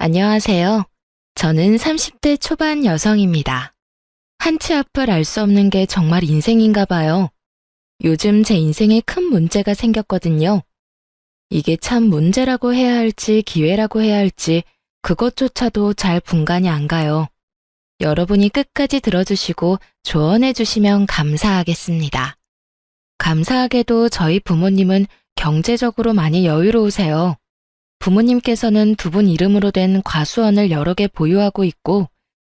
안녕하세요. 저는 30대 초반 여성입니다. 한치 앞을 알 수 없는 게 정말 인생인가 봐요. 요즘 제 인생에 큰 문제가 생겼거든요. 이게 참 문제라고 해야 할지 기회라고 해야 할지 그것조차도 잘 분간이 안 가요. 여러분이 끝까지 들어주시고 조언해 주시면 감사하겠습니다. 감사하게도 저희 부모님은 경제적으로 많이 여유로우세요. 부모님께서는 두 분 이름으로 된 과수원을 여러 개 보유하고 있고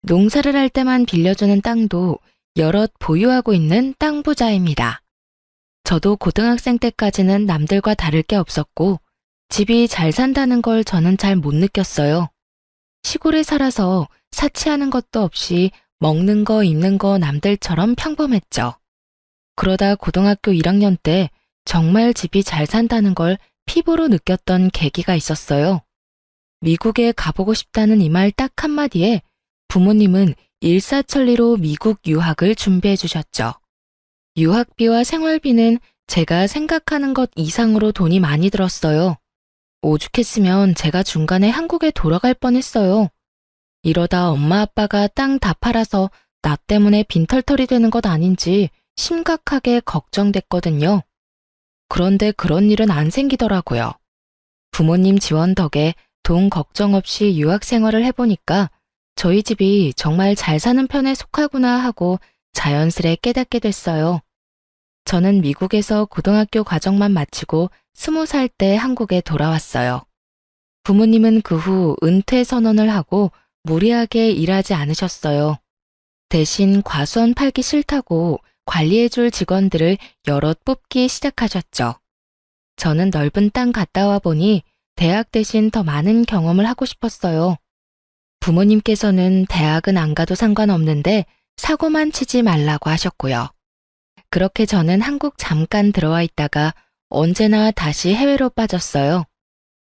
농사를 할 때만 빌려주는 땅도 여럿 보유하고 있는 땅 부자입니다. 저도 고등학생 때까지는 남들과 다를 게 없었고 집이 잘 산다는 걸 저는 잘 못 느꼈어요. 시골에 살아서 사치하는 것도 없이 먹는 거 입는 거 남들처럼 평범했죠. 그러다 고등학교 1학년 때 정말 집이 잘 산다는 걸 피부로 느꼈던 계기가 있었어요. 미국에 가보고 싶다는 이 말 딱 한마디에 부모님은 일사천리로 미국 유학을 준비해 주셨죠. 유학비와 생활비는 제가 생각하는 것 이상으로 돈이 많이 들었어요. 오죽했으면 제가 중간에 한국에 돌아갈 뻔했어요. 이러다 엄마 아빠가 땅 다 팔아서 나 때문에 빈털터리 되는 것 아닌지 심각하게 걱정됐거든요. 그런데 그런 일은 안 생기더라고요. 부모님 지원 덕에 돈 걱정 없이 유학 생활을 해보니까 저희 집이 정말 잘 사는 편에 속하구나 하고 자연스레 깨닫게 됐어요. 저는 미국에서 고등학교 과정만 마치고 20살 때 한국에 돌아왔어요. 부모님은 그 후 은퇴 선언을 하고 무리하게 일하지 않으셨어요. 대신 과수원 팔기 싫다고 관리해줄 직원들을 여럿 뽑기 시작하셨죠. 저는 넓은 땅 갔다 와 보니 대학 대신 더 많은 경험을 하고 싶었어요. 부모님께서는 대학은 안 가도 상관없는데 사고만 치지 말라고 하셨고요. 그렇게 저는 한국 잠깐 들어와 있다가 언제나 다시 해외로 빠졌어요.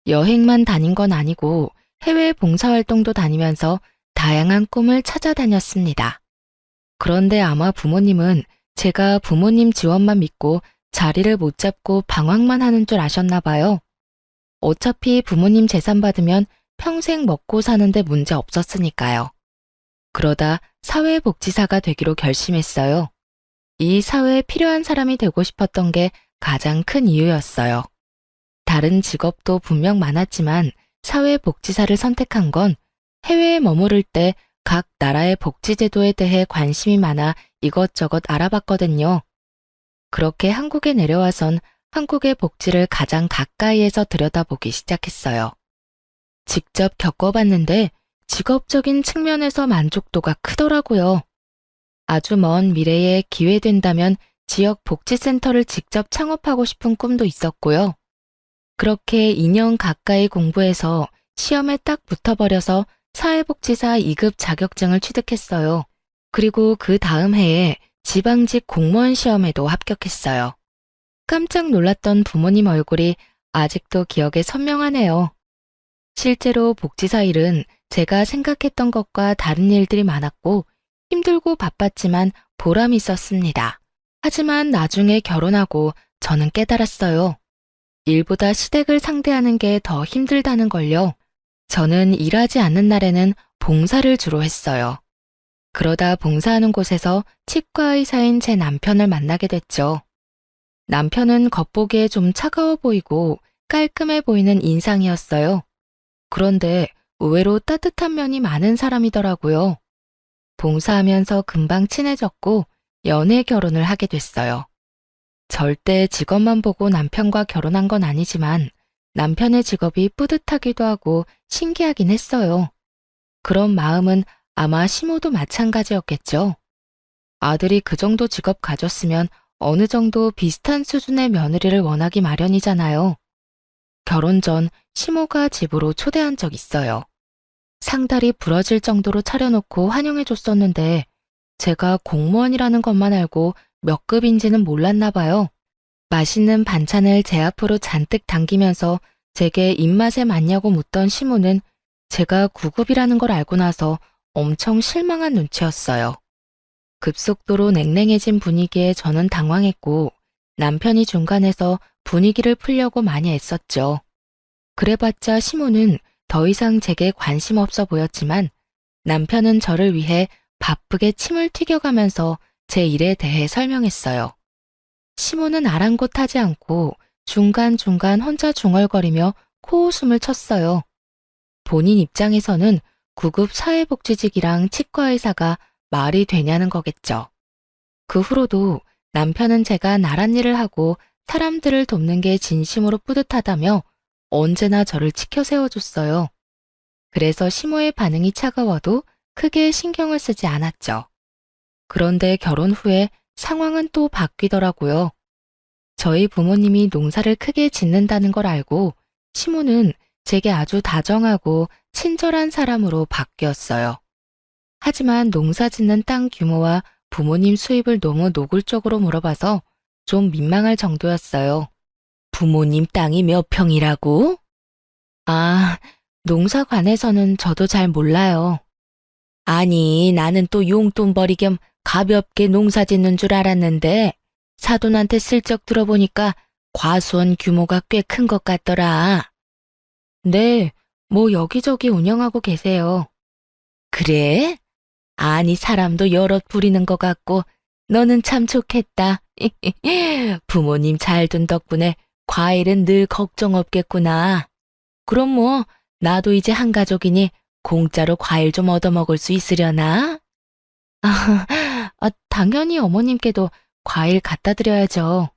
여행만 다닌 건 아니고 해외 봉사활동도 다니면서 다양한 꿈을 찾아다녔습니다. 그런데 아마 부모님은 제가 부모님 지원만 믿고 자리를 못 잡고 방황만 하는 줄 아셨나 봐요. 어차피 부모님 재산 받으면 평생 먹고 사는데 문제 없었으니까요. 그러다 사회복지사가 되기로 결심했어요. 이 사회에 필요한 사람이 되고 싶었던 게 가장 큰 이유였어요. 다른 직업도 분명 많았지만 사회복지사를 선택한 건 해외에 머무를 때 각 나라의 복지제도에 대해 관심이 많아 이것저것 알아봤거든요. 그렇게 한국에 내려와선 한국의 복지를 가장 가까이에서 들여다보기 시작했어요. 직접 겪어봤는데 직업적인 측면에서 만족도가 크더라고요. 아주 먼 미래에 기회 된다면 지역 복지센터를 직접 창업하고 싶은 꿈도 있었고요. 그렇게 2년 가까이 공부해서 시험에 딱 붙어버려서 사회복지사 2급 자격증을 취득했어요. 그리고 그 다음 해에 지방직 공무원 시험에도 합격했어요. 깜짝 놀랐던 부모님 얼굴이 아직도 기억에 선명하네요. 실제로 복지사 일은 제가 생각했던 것과 다른 일들이 많았고 힘들고 바빴지만 보람이 있었습니다. 하지만 나중에 결혼하고 저는 깨달았어요. 일보다 시댁을 상대하는 게 더 힘들다는 걸요. 저는 일하지 않는 날에는 봉사를 주로 했어요. 그러다 봉사하는 곳에서 치과 의사인 제 남편을 만나게 됐죠. 남편은 겉보기에 좀 차가워 보이고 깔끔해 보이는 인상이었어요. 그런데 의외로 따뜻한 면이 많은 사람이더라고요. 봉사하면서 금방 친해졌고 연애 결혼을 하게 됐어요. 절대 직업만 보고 남편과 결혼한 건 아니지만 남편의 직업이 뿌듯하기도 하고 신기하긴 했어요. 그런 마음은 아마 시모도 마찬가지였겠죠. 아들이 그 정도 직업 가졌으면 어느 정도 비슷한 수준의 며느리를 원하기 마련이잖아요. 결혼 전 시모가 집으로 초대한 적 있어요. 상다리 부러질 정도로 차려놓고 환영해줬었는데 제가 공무원이라는 것만 알고 몇 급인지는 몰랐나 봐요. 맛있는 반찬을 제 앞으로 잔뜩 당기면서 제게 입맛에 맞냐고 묻던 시모는 제가 9급이라는 걸 알고 나서 엄청 실망한 눈치였어요. 급속도로 냉랭해진 분위기에 저는 당황했고 남편이 중간에서 분위기를 풀려고 많이 애썼죠. 그래봤자 시모는 더 이상 제게 관심 없어 보였지만 남편은 저를 위해 바쁘게 침을 튀겨가면서 제 일에 대해 설명했어요. 시모는 아랑곳하지 않고 중간중간 혼자 중얼거리며 코웃음을 쳤어요. 본인 입장에서는 구급 사회복지직이랑 치과의사가 말이 되냐는 거겠죠. 그 후로도 남편은 제가 나란 일을 하고 사람들을 돕는 게 진심으로 뿌듯하다며 언제나 저를 치켜 세워줬어요. 그래서 시모의 반응이 차가워도 크게 신경을 쓰지 않았죠. 그런데 결혼 후에 상황은 또 바뀌더라고요. 저희 부모님이 농사를 크게 짓는다는 걸 알고 시모는 제게 아주 다정하고 친절한 사람으로 바뀌었어요. 하지만 농사 짓는 땅 규모와 부모님 수입을 너무 노골적으로 물어봐서 좀 민망할 정도였어요. 부모님 땅이 몇 평이라고? 아, 농사관에서는 저도 잘 몰라요. 아니, 나는 또 용돈벌이 겸 가볍게 농사 짓는 줄 알았는데 사돈한테 슬쩍 들어보니까 과수원 규모가 꽤 큰 것 같더라. 네, 뭐 여기저기 운영하고 계세요. 그래? 아니, 사람도 여럿 부리는 것 같고 너는 참 좋겠다. 부모님 잘 둔 덕분에 과일은 늘 걱정 없겠구나. 그럼 뭐 나도 이제 한 가족이니 공짜로 과일 좀 얻어먹을 수 있으려나? 당연히 어머님께도 과일 갖다 드려야죠.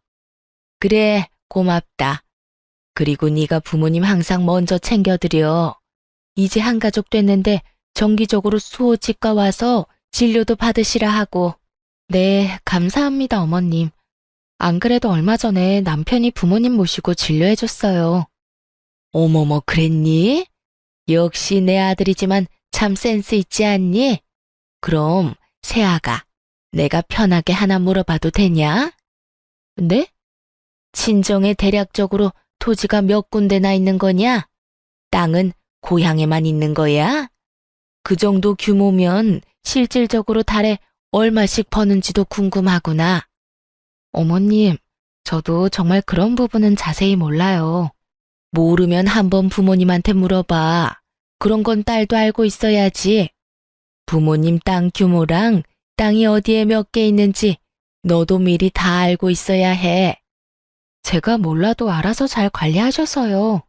그래, 고맙다. 그리고 네가 부모님 항상 먼저 챙겨드려. 이제 한 가족 됐는데 정기적으로 수호치과 와서 진료도 받으시라 하고. 네, 감사합니다, 어머님. 안 그래도 얼마 전에 남편이 부모님 모시고 진료해줬어요. 어머머, 그랬니? 역시 내 아들이지만 참 센스 있지 않니? 그럼 새아가 내가 편하게 하나 물어봐도 되냐? 네? 친정에 대략적으로 토지가 몇 군데나 있는 거냐? 땅은 고향에만 있는 거야? 그 정도 규모면 실질적으로 달에 얼마씩 버는지도 궁금하구나. 어머님, 저도 정말 그런 부분은 자세히 몰라요. 모르면 한번 부모님한테 물어봐. 그런 건 딸도 알고 있어야지. 부모님 땅 규모랑 땅이 어디에 몇 개 있는지 너도 미리 다 알고 있어야 해. 제가 몰라도 알아서 잘 관리하셔서요.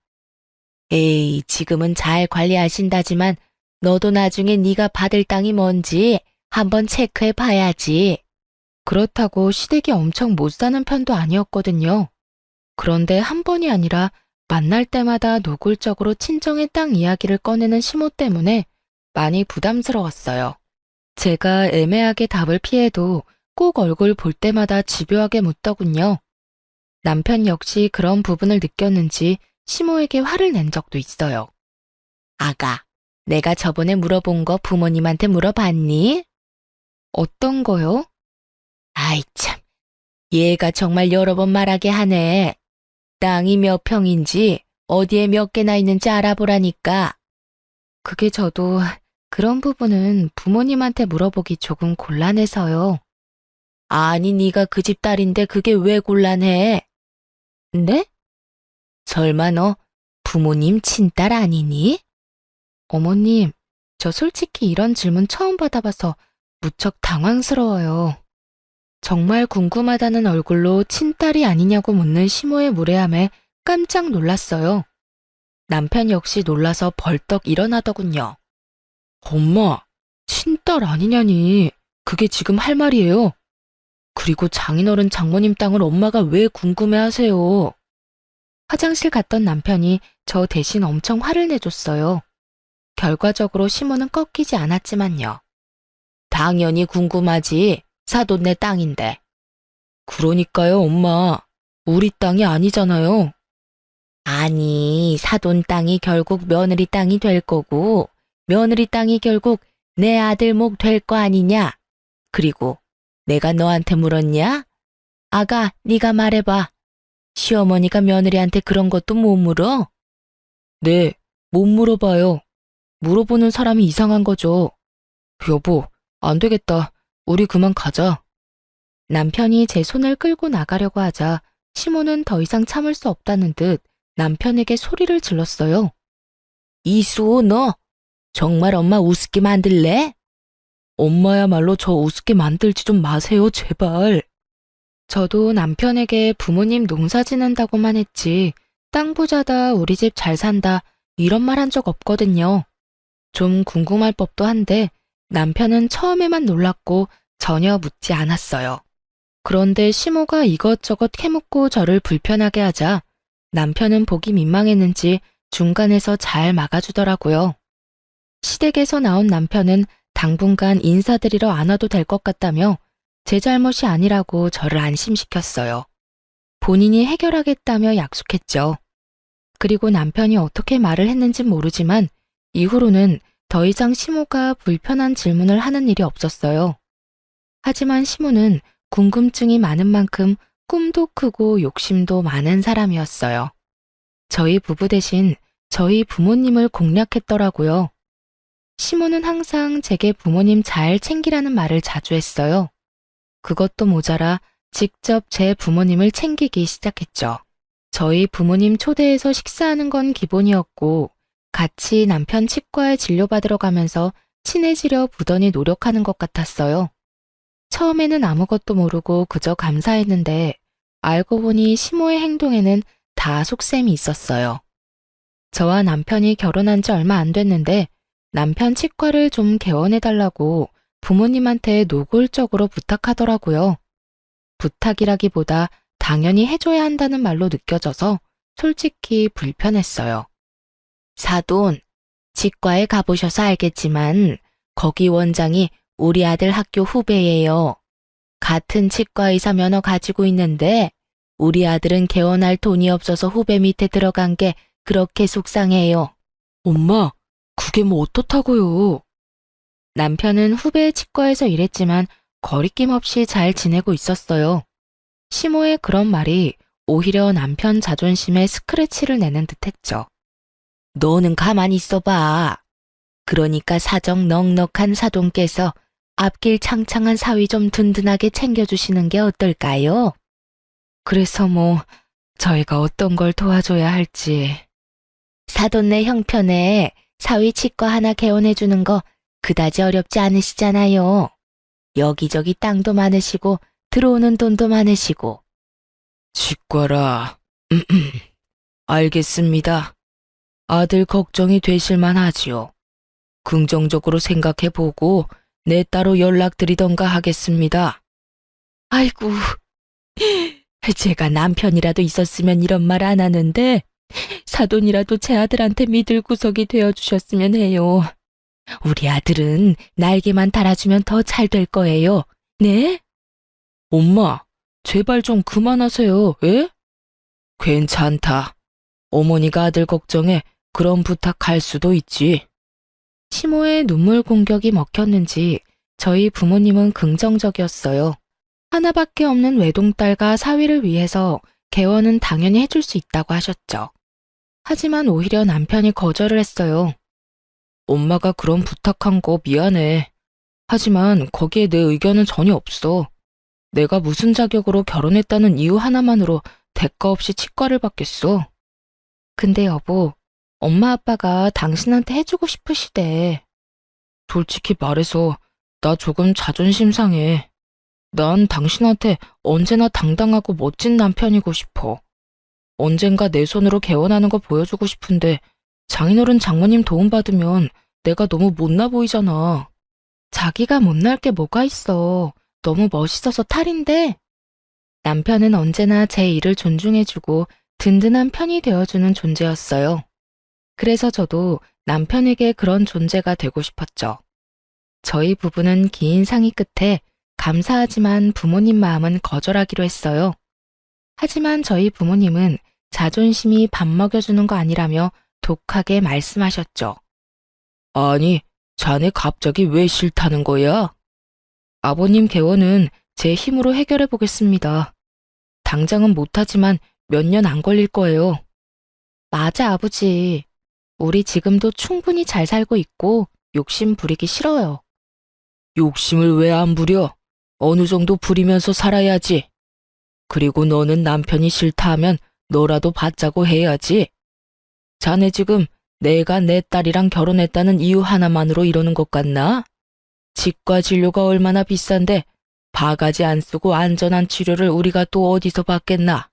에이, 지금은 잘 관리하신다지만 너도 나중에 네가 받을 땅이 뭔지 한번 체크해 봐야지. 그렇다고 시댁이 엄청 못 사는 편도 아니었거든요. 그런데 한 번이 아니라 만날 때마다 노골적으로 친정의 땅 이야기를 꺼내는 시모 때문에 많이 부담스러웠어요. 제가 애매하게 답을 피해도 꼭 얼굴 볼 때마다 집요하게 묻더군요. 남편 역시 그런 부분을 느꼈는지 시모에게 화를 낸 적도 있어요. 아가, 내가 저번에 물어본 거 부모님한테 물어봤니? 어떤 거요? 아이 참, 얘가 정말 여러 번 말하게 하네. 땅이 몇 평인지 어디에 몇 개나 있는지 알아보라니까. 그게 저도 그런 부분은 부모님한테 물어보기 조금 곤란해서요. 아니, 네가 그 집 딸인데 그게 왜 곤란해? 네? 설마 너 부모님 친딸 아니니? 어머님, 저 솔직히 이런 질문 처음 받아봐서 무척 당황스러워요. 정말 궁금하다는 얼굴로 친딸이 아니냐고 묻는 시모의 무례함에 깜짝 놀랐어요. 남편 역시 놀라서 벌떡 일어나더군요. 엄마, 친딸 아니냐니. 그게 지금 할 말이에요. 그리고 장인어른 장모님 땅을 엄마가 왜 궁금해하세요? 화장실 갔던 남편이 저 대신 엄청 화를 내줬어요. 결과적으로 시모는 꺾이지 않았지만요. 당연히 궁금하지. 사돈 내 땅인데. 그러니까요, 엄마. 우리 땅이 아니잖아요. 아니, 사돈 땅이 결국 며느리 땅이 될 거고, 며느리 땅이 결국 내 아들 목 될 거 아니냐? 그리고 내가 너한테 물었냐? 아가, 네가 말해봐. 시어머니가 며느리한테 그런 것도 못 물어? 네, 못 물어봐요. 물어보는 사람이 이상한 거죠. 여보, 안 되겠다. 우리 그만 가자. 남편이 제 손을 끌고 나가려고 하자 시모는 더 이상 참을 수 없다는 듯 남편에게 소리를 질렀어요. 이수호, 너 정말 엄마 우습게 만들래? 엄마야말로 저 우습게 만들지 좀 마세요, 제발. 저도 남편에게 부모님 농사 지는다고만 했지, 땅 부자다, 우리 집 잘 산다, 이런 말 한 적 없거든요. 좀 궁금할 법도 한데 남편은 처음에만 놀랐고 전혀 묻지 않았어요. 그런데 시모가 이것저것 캐묻고 저를 불편하게 하자 남편은 보기 민망했는지 중간에서 잘 막아주더라고요. 시댁에서 나온 남편은 당분간 인사드리러 안 와도 될 것 같다며 제 잘못이 아니라고 저를 안심시켰어요. 본인이 해결하겠다며 약속했죠. 그리고 남편이 어떻게 말을 했는진 모르지만 이후로는 더 이상 시모가 불편한 질문을 하는 일이 없었어요. 하지만 시모는 궁금증이 많은 만큼 꿈도 크고 욕심도 많은 사람이었어요. 저희 부부 대신 저희 부모님을 공략했더라고요. 시모는 항상 제게 부모님 잘 챙기라는 말을 자주 했어요. 그것도 모자라 직접 제 부모님을 챙기기 시작했죠. 저희 부모님 초대해서 식사하는 건 기본이었고 같이 남편 치과에 진료받으러 가면서 친해지려 부단히 노력하는 것 같았어요. 처음에는 아무것도 모르고 그저 감사했는데 알고 보니 시모의 행동에는 다 속셈이 있었어요. 저와 남편이 결혼한 지 얼마 안 됐는데 남편 치과를 좀 개원해달라고 부모님한테 노골적으로 부탁하더라고요. 부탁이라기보다 당연히 해줘야 한다는 말로 느껴져서 솔직히 불편했어요. 사돈, 치과에 가보셔서 알겠지만 거기 원장이 우리 아들 학교 후배예요. 같은 치과 의사 면허 가지고 있는데 우리 아들은 개원할 돈이 없어서 후배 밑에 들어간 게 그렇게 속상해요. 엄마, 그게 뭐 어떻다고요? 남편은 후배 치과에서 일했지만 거리낌 없이 잘 지내고 있었어요. 시모의 그런 말이 오히려 남편 자존심에 스크래치를 내는 듯했죠. 너는 가만히 있어봐. 그러니까 사정 넉넉한 사돈께서 앞길 창창한 사위 좀 든든하게 챙겨주시는 게 어떨까요? 그래서 저희가 어떤 걸 도와줘야 할지. 사돈네 형편에 사위 치과 하나 개원해주는 거 그다지 어렵지 않으시잖아요. 여기저기 땅도 많으시고 들어오는 돈도 많으시고. 치과라. 알겠습니다. 아들 걱정이 되실만 하지요. 긍정적으로 생각해보고 내 따로 연락드리던가 하겠습니다. 아이고, 제가 남편이라도 있었으면 이런 말 안 하는데 사돈이라도 제 아들한테 믿을 구석이 되어주셨으면 해요. 우리 아들은 날개만 달아주면 더 잘 될 거예요. 네? 엄마, 제발 좀 그만하세요. 예? 괜찮다. 어머니가 아들 걱정에 그런 부탁할 수도 있지. 시모의 눈물 공격이 먹혔는지 저희 부모님은 긍정적이었어요. 하나밖에 없는 외동딸과 사위를 위해서 개원은 당연히 해줄 수 있다고 하셨죠. 하지만 오히려 남편이 거절을 했어요. 엄마가 그런 부탁한 거 미안해. 하지만 거기에 내 의견은 전혀 없어. 내가 무슨 자격으로 결혼했다는 이유 하나만으로 대가 없이 치과를 받겠어. 근데 여보, 엄마 아빠가 당신한테 해주고 싶으시대. 솔직히 말해서 나 조금 자존심 상해. 난 당신한테 언제나 당당하고 멋진 남편이고 싶어. 언젠가 내 손으로 개원하는 거 보여주고 싶은데 장인어른 장모님 도움받으면 내가 너무 못나 보이잖아. 자기가 못날 게 뭐가 있어. 너무 멋있어서 탈인데. 남편은 언제나 제 일을 존중해주고 든든한 편이 되어주는 존재였어요. 그래서 저도 남편에게 그런 존재가 되고 싶었죠. 저희 부부는 긴 상의 끝에 감사하지만 부모님 마음은 거절하기로 했어요. 하지만 저희 부모님은 자존심이 밥 먹여주는 거 아니라며 독하게 말씀하셨죠. 아니, 자네 갑자기 왜 싫다는 거야? 아버님 개원은 제 힘으로 해결해 보겠습니다. 당장은 못하지만 몇 년 안 걸릴 거예요. 맞아, 아버지. 우리 지금도 충분히 잘 살고 있고 욕심 부리기 싫어요. 욕심을 왜 안 부려? 어느 정도 부리면서 살아야지. 그리고 너는 남편이 싫다 하면 너라도 받자고 해야지. 자네 지금 내가 내 딸이랑 결혼했다는 이유 하나만으로 이러는 것 같나? 치과 진료가 얼마나 비싼데 바가지 안 쓰고 안전한 치료를 우리가 또 어디서 받겠나?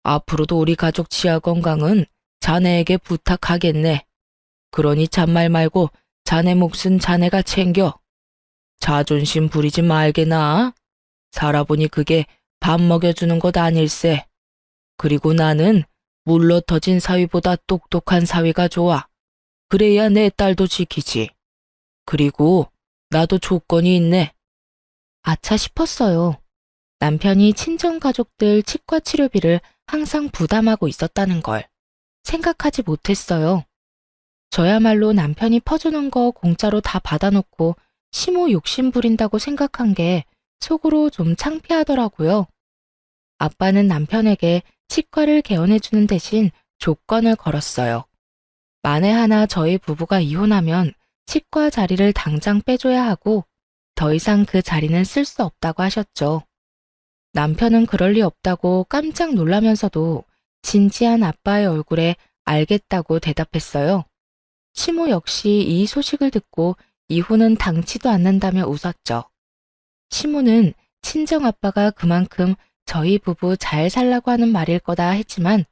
앞으로도 우리 가족 치아 건강은 자네에게 부탁하겠네. 그러니 잔말 말고 자네 몫은 자네가 챙겨. 자존심 부리지 말게나. 살아보니 그게 밥 먹여주는 것 아닐세. 그리고 나는 물러 터진 사위보다 똑똑한 사위가 좋아. 그래야 내 딸도 지키지. 그리고 나도 조건이 있네. 아차 싶었어요. 남편이 친정가족들 치과 치료비를 항상 부담하고 있었다는 걸 생각하지 못했어요. 저야말로 남편이 퍼주는 거 공짜로 다 받아놓고 시모 욕심 부린다고 생각한 게 속으로 좀 창피하더라고요. 아빠는 남편에게 치과를 개원해주는 대신 조건을 걸었어요. 만에 하나 저희 부부가 이혼하면 치과 자리를 당장 빼줘야 하고 더 이상 그 자리는 쓸 수 없다고 하셨죠. 남편은 그럴 리 없다고 깜짝 놀라면서도 진지한 아빠의 얼굴에 알겠다고 대답했어요. 시모 역시 이 소식을 듣고 이혼은 당치도 않는다며 웃었죠. 시모는 친정아빠가 그만큼 저희 부부 잘 살라고 하는 말일 거다 했지만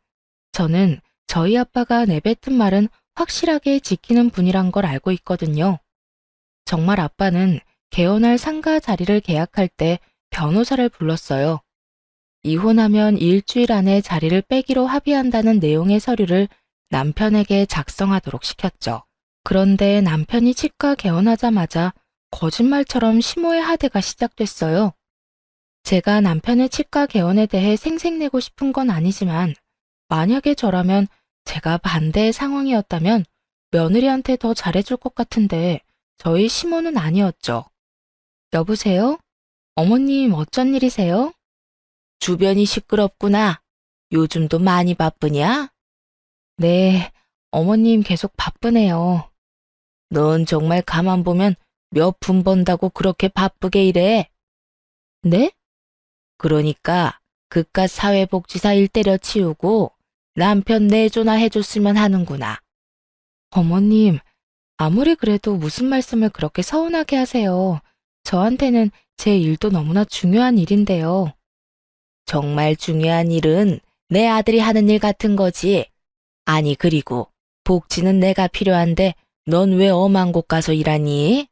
저는 저희 아빠가 내뱉은 말은 확실하게 지키는 분이란 걸 알고 있거든요. 정말 아빠는 개원할 상가 자리를 계약할 때 변호사를 불렀어요. 이혼하면 일주일 안에 자리를 빼기로 합의한다는 내용의 서류를 남편에게 작성하도록 시켰죠. 그런데 남편이 치과 개원하자마자 거짓말처럼 시모의 하대가 시작됐어요. 제가 남편의 치과 개원에 대해 생색내고 싶은 건 아니지만 만약에 저라면 제가 반대의 상황이었다면 며느리한테 더 잘해줄 것 같은데 저희 시모는 아니었죠. 여보세요? 어머님 어쩐 일이세요? 주변이 시끄럽구나. 요즘도 많이 바쁘냐? 네, 어머님 계속 바쁘네요. 넌 정말 가만 보면 몇 푼 번다고 그렇게 바쁘게 일해? 네? 그러니까 그깟 사회복지사 일 때려치우고 남편 내조나 해줬으면 하는구나. 어머님, 아무리 그래도 무슨 말씀을 그렇게 서운하게 하세요. 저한테는 제 일도 너무나 중요한 일인데요. 정말 중요한 일은 내 아들이 하는 일 같은 거지. 아니 그리고 복지는 내가 필요한데 넌 왜 엄한 곳 가서 일하니?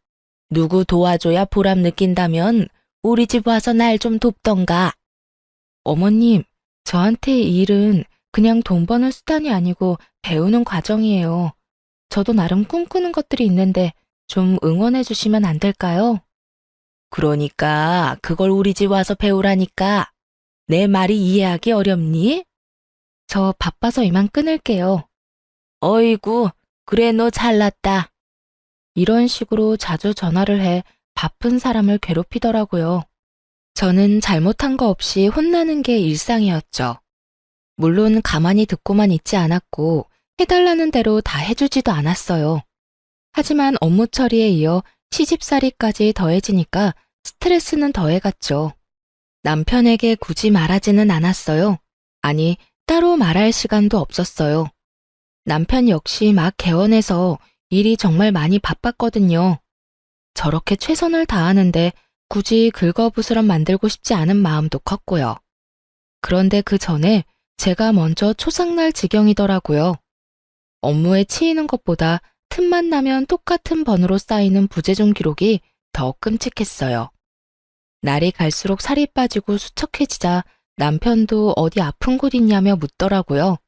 누구 도와줘야 보람 느낀다면 우리 집 와서 날 좀 돕던가. 어머님, 저한테 이 일은 그냥 돈 버는 수단이 아니고 배우는 과정이에요. 저도 나름 꿈꾸는 것들이 있는데 좀 응원해 주시면 안 될까요? 그러니까 그걸 우리 집 와서 배우라니까. 내 말이 이해하기 어렵니? 저 바빠서 이만 끊을게요. 어이구, 그래 너 잘났다. 이런 식으로 자주 전화를 해 바쁜 사람을 괴롭히더라고요. 저는 잘못한 거 없이 혼나는 게 일상이었죠. 물론 가만히 듣고만 있지 않았고 해달라는 대로 다 해주지도 않았어요. 하지만 업무 처리에 이어 시집살이까지 더해지니까 스트레스는 더해갔죠. 남편에게 굳이 말하지는 않았어요. 아니, 따로 말할 시간도 없었어요. 남편 역시 막 개원해서 일이 정말 많이 바빴거든요. 저렇게 최선을 다하는데 굳이 긁어부스럼 만들고 싶지 않은 마음도 컸고요. 그런데 그 전에 제가 먼저 초상날 지경이더라고요. 업무에 치이는 것보다 틈만 나면 똑같은 번호로 쌓이는 부재중 기록이 더 끔찍했어요. 날이 갈수록 살이 빠지고 수척해지자 남편도 어디 아픈 곳 있냐며 묻더라고요.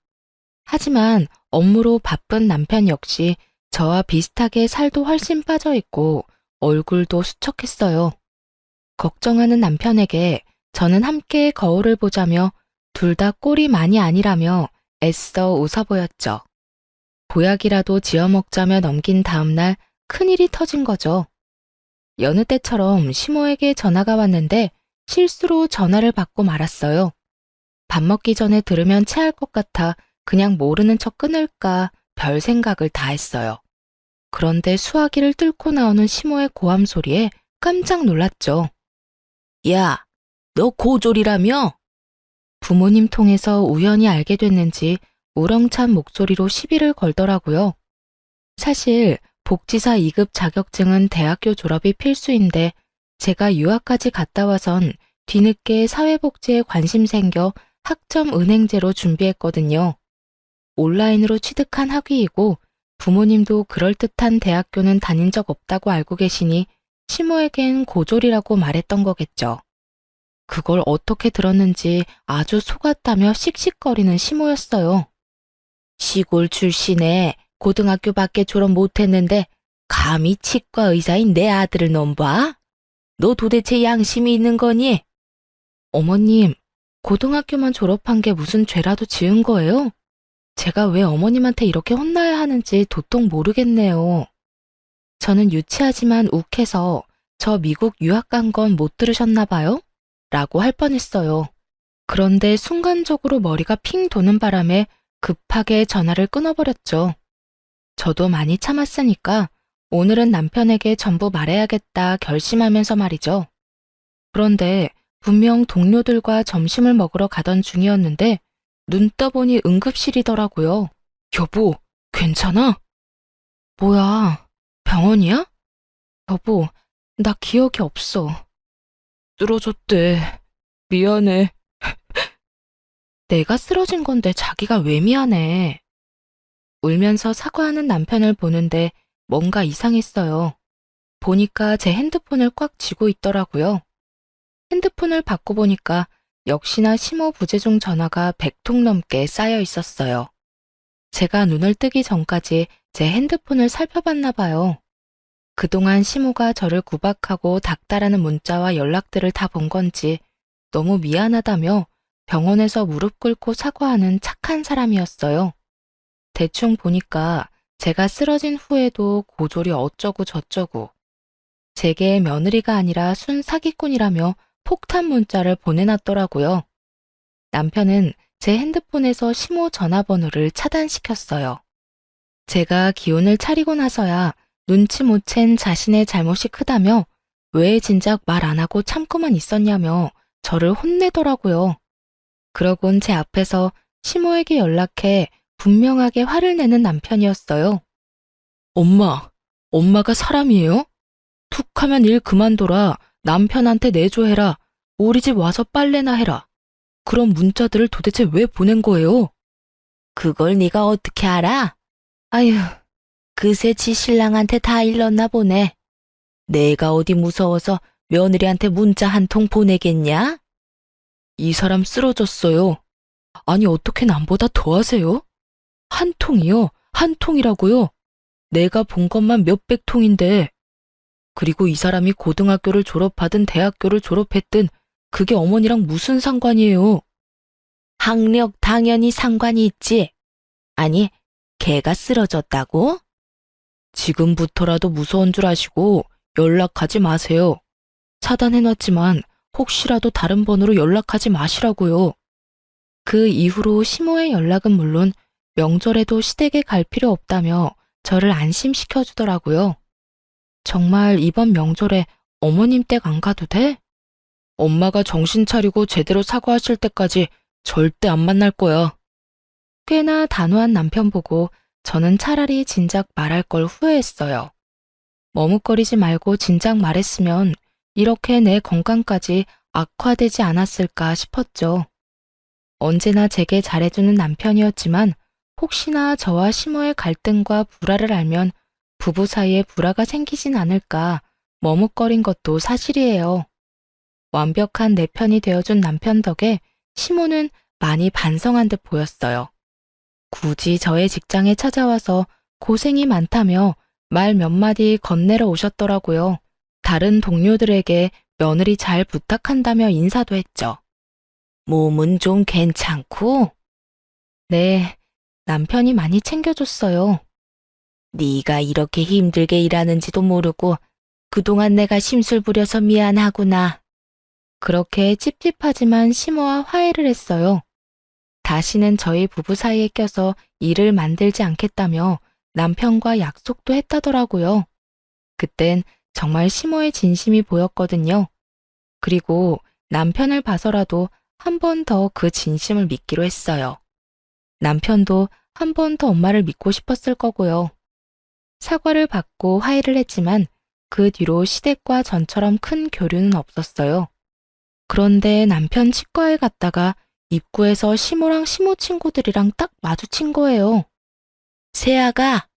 하지만 업무로 바쁜 남편 역시 저와 비슷하게 살도 훨씬 빠져 있고 얼굴도 수척했어요. 걱정하는 남편에게 저는 함께 거울을 보자며 둘 다 꼴이 많이 아니라며 애써 웃어 보였죠. 보약이라도 지어 먹자며 넘긴 다음 날 큰일이 터진 거죠. 여느 때처럼 시모에게 전화가 왔는데 실수로 전화를 받고 말았어요. 밥 먹기 전에 들으면 체할 것 같아 그냥 모르는 척 끊을까 별 생각을 다 했어요. 그런데 수화기를 뚫고 나오는 시모의 고함 소리에 깜짝 놀랐죠. 야, 너 고졸이라며? 부모님 통해서 우연히 알게 됐는지 우렁찬 목소리로 시비를 걸더라고요. 사실 복지사 2급 자격증은 대학교 졸업이 필수인데 제가 유학까지 갔다 와선 뒤늦게 사회복지에 관심 생겨 학점 은행제로 준비했거든요. 온라인으로 취득한 학위이고 부모님도 그럴듯한 대학교는 다닌 적 없다고 알고 계시니 시모에겐 고졸이라고 말했던 거겠죠. 그걸 어떻게 들었는지 아주 속았다며 씩씩거리는 시모였어요. 시골 출신에 고등학교밖에 졸업 못했는데 감히 치과 의사인 내 아들을 넘봐? 너 도대체 양심이 있는 거니? 어머님, 고등학교만 졸업한 게 무슨 죄라도 지은 거예요? 제가 왜 어머님한테 이렇게 혼나야 하는지 도통 모르겠네요. 저는 유치하지만 욱해서 저 미국 유학 간 건 못 들으셨나 봐요? 라고 할 뻔했어요. 그런데 순간적으로 머리가 핑 도는 바람에 급하게 전화를 끊어버렸죠. 저도 많이 참았으니까 오늘은 남편에게 전부 말해야겠다 결심하면서 말이죠. 그런데 분명 동료들과 점심을 먹으러 가던 중이었는데 눈 떠보니 응급실이더라고요. 여보, 괜찮아? 뭐야, 병원이야? 여보, 나 기억이 없어. 쓰러졌대. 미안해. 내가 쓰러진 건데 자기가 왜 미안해. 울면서 사과하는 남편을 보는데 뭔가 이상했어요. 보니까 제 핸드폰을 꽉 쥐고 있더라고요. 핸드폰을 받고 보니까 역시나 심호 부재중 전화가 100통 넘게 쌓여 있었어요. 제가 눈을 뜨기 전까지 제 핸드폰을 살펴봤나 봐요. 그동안 시모가 저를 구박하고 닥달하는 문자와 연락들을 다 본 건지 너무 미안하다며 병원에서 무릎 꿇고 사과하는 착한 사람이었어요. 대충 보니까 제가 쓰러진 후에도 고졸이 어쩌고 저쩌고 제게 며느리가 아니라 순 사기꾼이라며 폭탄 문자를 보내놨더라고요. 남편은 제 핸드폰에서 시모 전화번호를 차단시켰어요. 제가 기운을 차리고 나서야 눈치 못 챈 자신의 잘못이 크다며 왜 진작 말 안 하고 참고만 있었냐며 저를 혼내더라고요. 그러곤 제 앞에서 시모에게 연락해 분명하게 화를 내는 남편이었어요. 엄마가 사람이에요? 툭 하면 일 그만둬라. 남편한테 내조해라. 우리 집 와서 빨래나 해라. 그런 문자들을 도대체 왜 보낸 거예요? 그걸 네가 어떻게 알아? 아휴, 그새 지 신랑한테 다 일렀나 보네. 내가 어디 무서워서 며느리한테 문자 한 통 보내겠냐? 이 사람 쓰러졌어요. 아니 어떻게 남보다 더 하세요? 한 통이요? 한 통이라고요? 내가 본 것만 몇백 통인데. 그리고 이 사람이 고등학교를 졸업하든 대학교를 졸업했든 그게 어머니랑 무슨 상관이에요? 학력 당연히 상관이 있지. 아니, 걔가 쓰러졌다고? 지금부터라도 무서운 줄 아시고 연락하지 마세요. 차단해놨지만 혹시라도 다른 번호로 연락하지 마시라고요. 그 이후로 시모의 연락은 물론 명절에도 시댁에 갈 필요 없다며 저를 안심시켜주더라고요. 정말 이번 명절에 어머님 댁 안 가도 돼? 엄마가 정신 차리고 제대로 사과하실 때까지 절대 안 만날 거야. 꽤나 단호한 남편 보고 저는 차라리 진작 말할 걸 후회했어요. 머뭇거리지 말고 진작 말했으면 이렇게 내 건강까지 악화되지 않았을까 싶었죠. 언제나 제게 잘해주는 남편이었지만 혹시나 저와 시모의 갈등과 불화를 알면 부부 사이에 불화가 생기진 않을까 머뭇거린 것도 사실이에요. 완벽한 내 편이 되어준 남편 덕에 시모는 많이 반성한 듯 보였어요. 굳이 저의 직장에 찾아와서 고생이 많다며 말 몇 마디 건네러 오셨더라고요. 다른 동료들에게 며느리 잘 부탁한다며 인사도 했죠. 몸은 좀 괜찮고? 네, 남편이 많이 챙겨줬어요. 네가 이렇게 힘들게 일하는지도 모르고 그동안 내가 심술 부려서 미안하구나. 그렇게 찝찝하지만 시모와 화해를 했어요. 다시는 저희 부부 사이에 껴서 일을 만들지 않겠다며 남편과 약속도 했다더라고요. 그땐 정말 시모의 진심이 보였거든요. 그리고 남편을 봐서라도 한 번 더 그 진심을 믿기로 했어요. 남편도 한 번 더 엄마를 믿고 싶었을 거고요. 사과를 받고 화해를 했지만 그 뒤로 시댁과 전처럼 큰 교류는 없었어요. 그런데 남편 치과에 갔다가 입구에서 시모랑 시모 친구들이랑 딱 마주친 거예요. 세아가,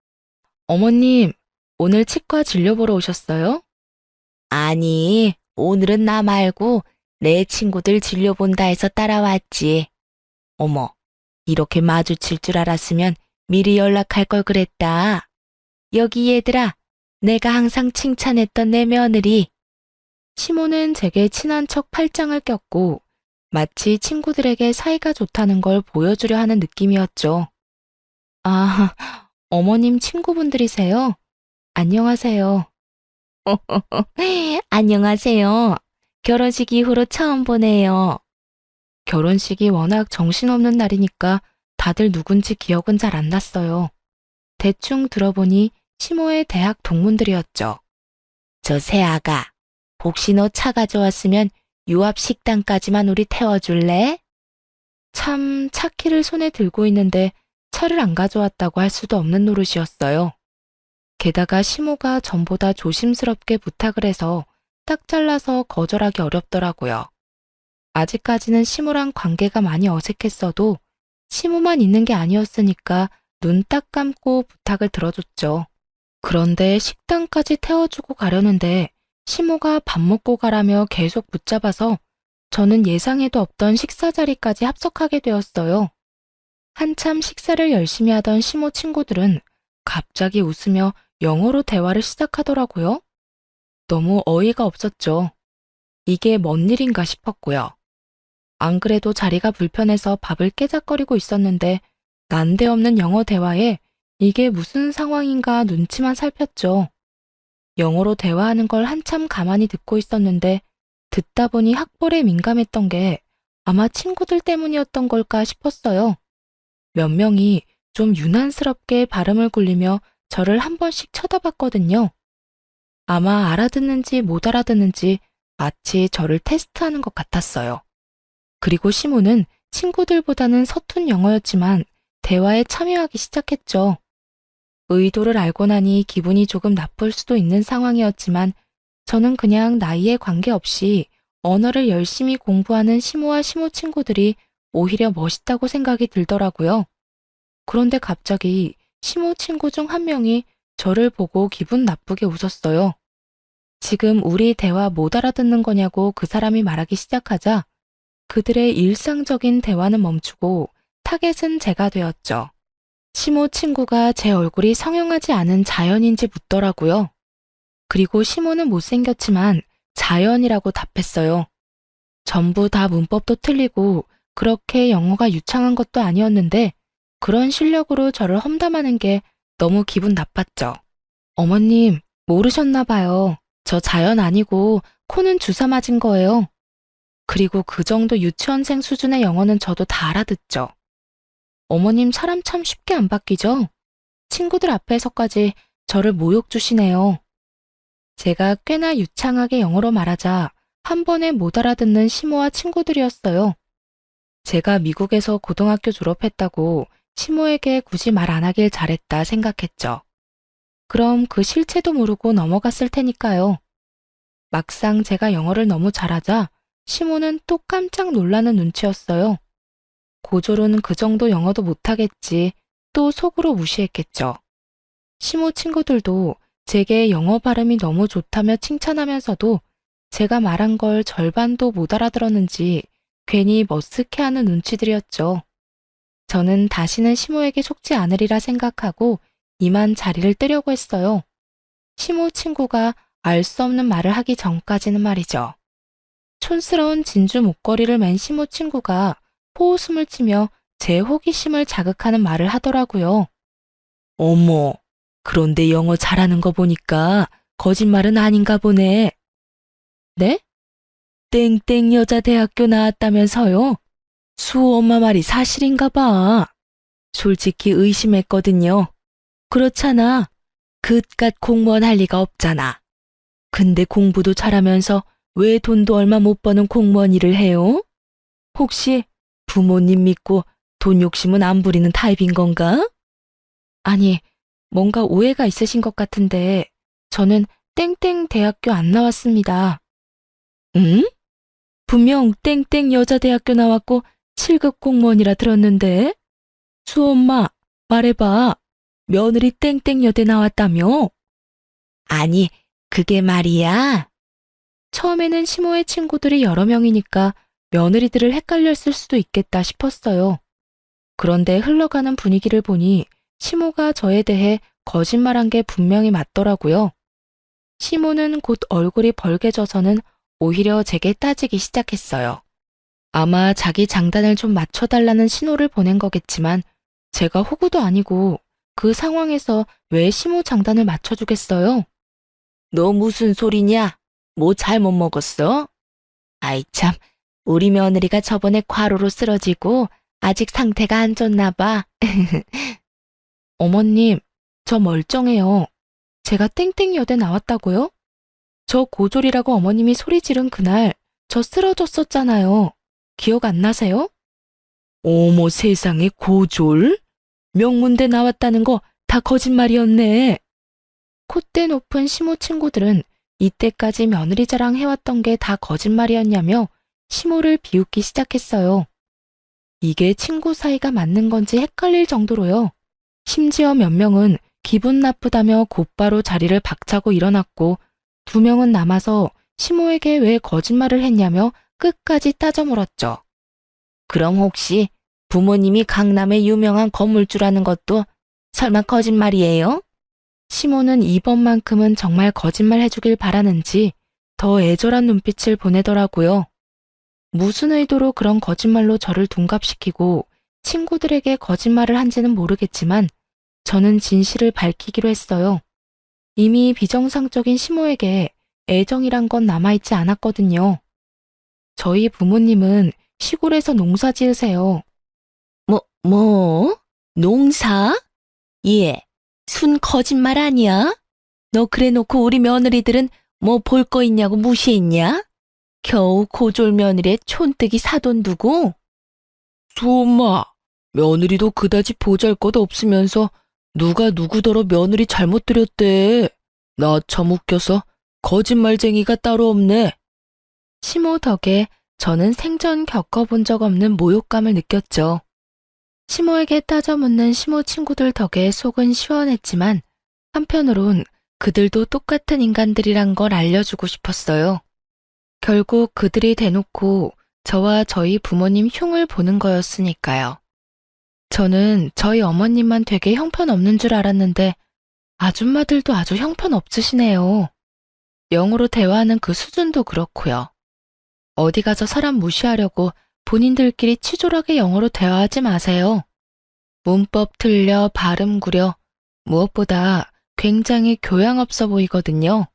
어머님, 오늘 치과 진료 보러 오셨어요? 아니, 오늘은 나 말고 내 친구들 진료 본다 해서 따라왔지. 어머, 이렇게 마주칠 줄 알았으면 미리 연락할 걸 그랬다. 여기 얘들아, 내가 항상 칭찬했던 내 며느리. 시모는 제게 친한 척 팔짱을 꼈고 마치 친구들에게 사이가 좋다는 걸 보여주려 하는 느낌이었죠. 아, 어머님 친구분들이세요? 안녕하세요. 안녕하세요. 결혼식 이후로 처음 보네요. 결혼식이 워낙 정신없는 날이니까 다들 누군지 기억은 잘 안 났어요. 대충 들어보니 시모의 대학 동문들이었죠. 저 새아가, 혹시 너 차 가져왔으면 유압 식당까지만 우리 태워줄래? 참 차키를 손에 들고 있는데 차를 안 가져왔다고 할 수도 없는 노릇이었어요. 게다가 시모가 전보다 조심스럽게 부탁을 해서 딱 잘라서 거절하기 어렵더라고요. 아직까지는 시모랑 관계가 많이 어색했어도 시모만 있는 게 아니었으니까 눈 딱 감고 부탁을 들어줬죠. 그런데 식당까지 태워주고 가려는데 시모가 밥 먹고 가라며 계속 붙잡아서 저는 예상에도 없던 식사 자리까지 합석하게 되었어요. 한참 식사를 열심히 하던 시모 친구들은 갑자기 웃으며 영어로 대화를 시작하더라고요. 너무 어이가 없었죠. 이게 뭔 일인가 싶었고요. 안 그래도 자리가 불편해서 밥을 깨작거리고 있었는데 난데없는 영어 대화에 이게 무슨 상황인가 눈치만 살폈죠. 영어로 대화하는 걸 한참 가만히 듣고 있었는데 듣다 보니 학벌에 민감했던 게 아마 친구들 때문이었던 걸까 싶었어요. 몇 명이 좀 유난스럽게 발음을 굴리며 저를 한 번씩 쳐다봤거든요. 아마 알아듣는지 못 알아듣는지 마치 저를 테스트하는 것 같았어요. 그리고 시모는 친구들보다는 서툰 영어였지만 대화에 참여하기 시작했죠. 의도를 알고 나니 기분이 조금 나쁠 수도 있는 상황이었지만 저는 그냥 나이에 관계없이 언어를 열심히 공부하는 시모와 시모 친구들이 오히려 멋있다고 생각이 들더라고요. 그런데 갑자기 시모 친구 중 한 명이 저를 보고 기분 나쁘게 웃었어요. 지금 우리 대화 못 알아듣는 거냐고 그 사람이 말하기 시작하자 그들의 일상적인 대화는 멈추고 타겟은 제가 되었죠. 시모 친구가 제 얼굴이 성형하지 않은 자연인지 묻더라고요. 그리고 시모는 못생겼지만 자연이라고 답했어요. 전부 다 문법도 틀리고 그렇게 영어가 유창한 것도 아니었는데 그런 실력으로 저를 험담하는 게 너무 기분 나빴죠. 어머님, 모르셨나 봐요. 저 자연 아니고 코는 주사 맞은 거예요. 그리고 그 정도 유치원생 수준의 영어는 저도 다 알아듣죠. 어머님 사람 참 쉽게 안 바뀌죠? 친구들 앞에서까지 저를 모욕 주시네요. 제가 꽤나 유창하게 영어로 말하자 한 번에 못 알아듣는 시모와 친구들이었어요. 제가 미국에서 고등학교 졸업했다고 시모에게 굳이 말 안 하길 잘했다 생각했죠. 그럼 그 실체도 모르고 넘어갔을 테니까요. 막상 제가 영어를 너무 잘하자 시모는 또 깜짝 놀라는 눈치였어요. 고졸은 그 정도 영어도 못하겠지 또 속으로 무시했겠죠. 시모 친구들도 제게 영어 발음이 너무 좋다며 칭찬하면서도 제가 말한 걸 절반도 못 알아들었는지 괜히 머쓱해하는 눈치들이었죠. 저는 다시는 시모에게 속지 않으리라 생각하고 이만 자리를 뜨려고 했어요. 시모 친구가 알 수 없는 말을 하기 전까지는 말이죠. 촌스러운 진주 목걸이를 맨 시모 친구가 호웃음을 치며 제 호기심을 자극하는 말을 하더라고요. 어머, 그런데 영어 잘하는 거 보니까 거짓말은 아닌가 보네. 네? 땡땡 여자 대학교 나왔다면서요? 수 엄마 말이 사실인가 봐. 솔직히 의심했거든요. 그렇잖아. 그깟 공무원 할 리가 없잖아. 근데 공부도 잘하면서 왜 돈도 얼마 못 버는 공무원 일을 해요? 혹시 부모님 믿고 돈 욕심은 안 부리는 타입인 건가? 아니, 뭔가 오해가 있으신 것 같은데 저는 땡땡 대학교 안 나왔습니다. 응? 분명 땡땡 여자대학교 나왔고 7급 공무원이라 들었는데? 수엄마, 말해봐. 며느리 땡땡 여대 나왔다며? 아니, 그게 말이야. 처음에는 시모의 친구들이 여러 명이니까 며느리들을 헷갈렸을 수도 있겠다 싶었어요. 그런데 흘러가는 분위기를 보니 시모가 저에 대해 거짓말한 게 분명히 맞더라고요. 시모는 곧 얼굴이 벌개져서는 오히려 제게 따지기 시작했어요. 아마 자기 장단을 좀 맞춰달라는 신호를 보낸 거겠지만 제가 호구도 아니고 그 상황에서 왜 시모 장단을 맞춰주겠어요? 너 무슨 소리냐? 뭐 잘못 먹었어? 아이 참, 우리 며느리가 저번에 과로로 쓰러지고 아직 상태가 안 좋나 봐. 어머님, 저 멀쩡해요. 제가 땡땡여대 나왔다고요? 저 고졸이라고 어머님이 소리 지른 그날 저 쓰러졌었잖아요. 기억 안 나세요? 어머 세상에 고졸? 명문대 나왔다는 거 다 거짓말이었네. 콧대 높은 시모 친구들은 이때까지 며느리 자랑 해왔던 게 다 거짓말이었냐며 시모를 비웃기 시작했어요. 이게 친구 사이가 맞는 건지 헷갈릴 정도로요. 심지어 몇 명은 기분 나쁘다며 곧바로 자리를 박차고 일어났고 2명은 남아서 시모에게 왜 거짓말을 했냐며 끝까지 따져 물었죠. 그럼 혹시 부모님이 강남의 유명한 건물주라는 것도 설마 거짓말이에요? 시모는 이번만큼은 정말 거짓말 해주길 바라는지 더 애절한 눈빛을 보내더라고요. 무슨 의도로 그런 거짓말로 저를 둔갑시키고 친구들에게 거짓말을 한지는 모르겠지만 저는 진실을 밝히기로 했어요. 이미 비정상적인 시모에게 애정이란 건 남아있지 않았거든요. 저희 부모님은 시골에서 농사 지으세요. 뭐? 농사? 예, 순 거짓말 아니야? 너 그래 놓고 우리 며느리들은 뭐 볼 거 있냐고 무시했냐? 겨우 고졸 며느리의 촌뜨기 사돈 두고? 수엄마, 며느리도 그다지 보잘것 없으면서 누가 누구더러 며느리 잘못 들였대. 나 참 웃겨서 거짓말쟁이가 따로 없네. 시모 덕에 저는 생전 겪어본 적 없는 모욕감을 느꼈죠. 시모에게 따져 묻는 시모 친구들 덕에 속은 시원했지만 한편으론 그들도 똑같은 인간들이란 걸 알려주고 싶었어요. 결국 그들이 대놓고 저와 저희 부모님 흉을 보는 거였으니까요. 저는 저희 어머님만 되게 형편없는 줄 알았는데 아줌마들도 아주 형편없으시네요. 영어로 대화하는 그 수준도 그렇고요. 어디 가서 사람 무시하려고 본인들끼리 치졸하게 영어로 대화하지 마세요. 문법 틀려 발음 구려 무엇보다 굉장히 교양 없어 보이거든요.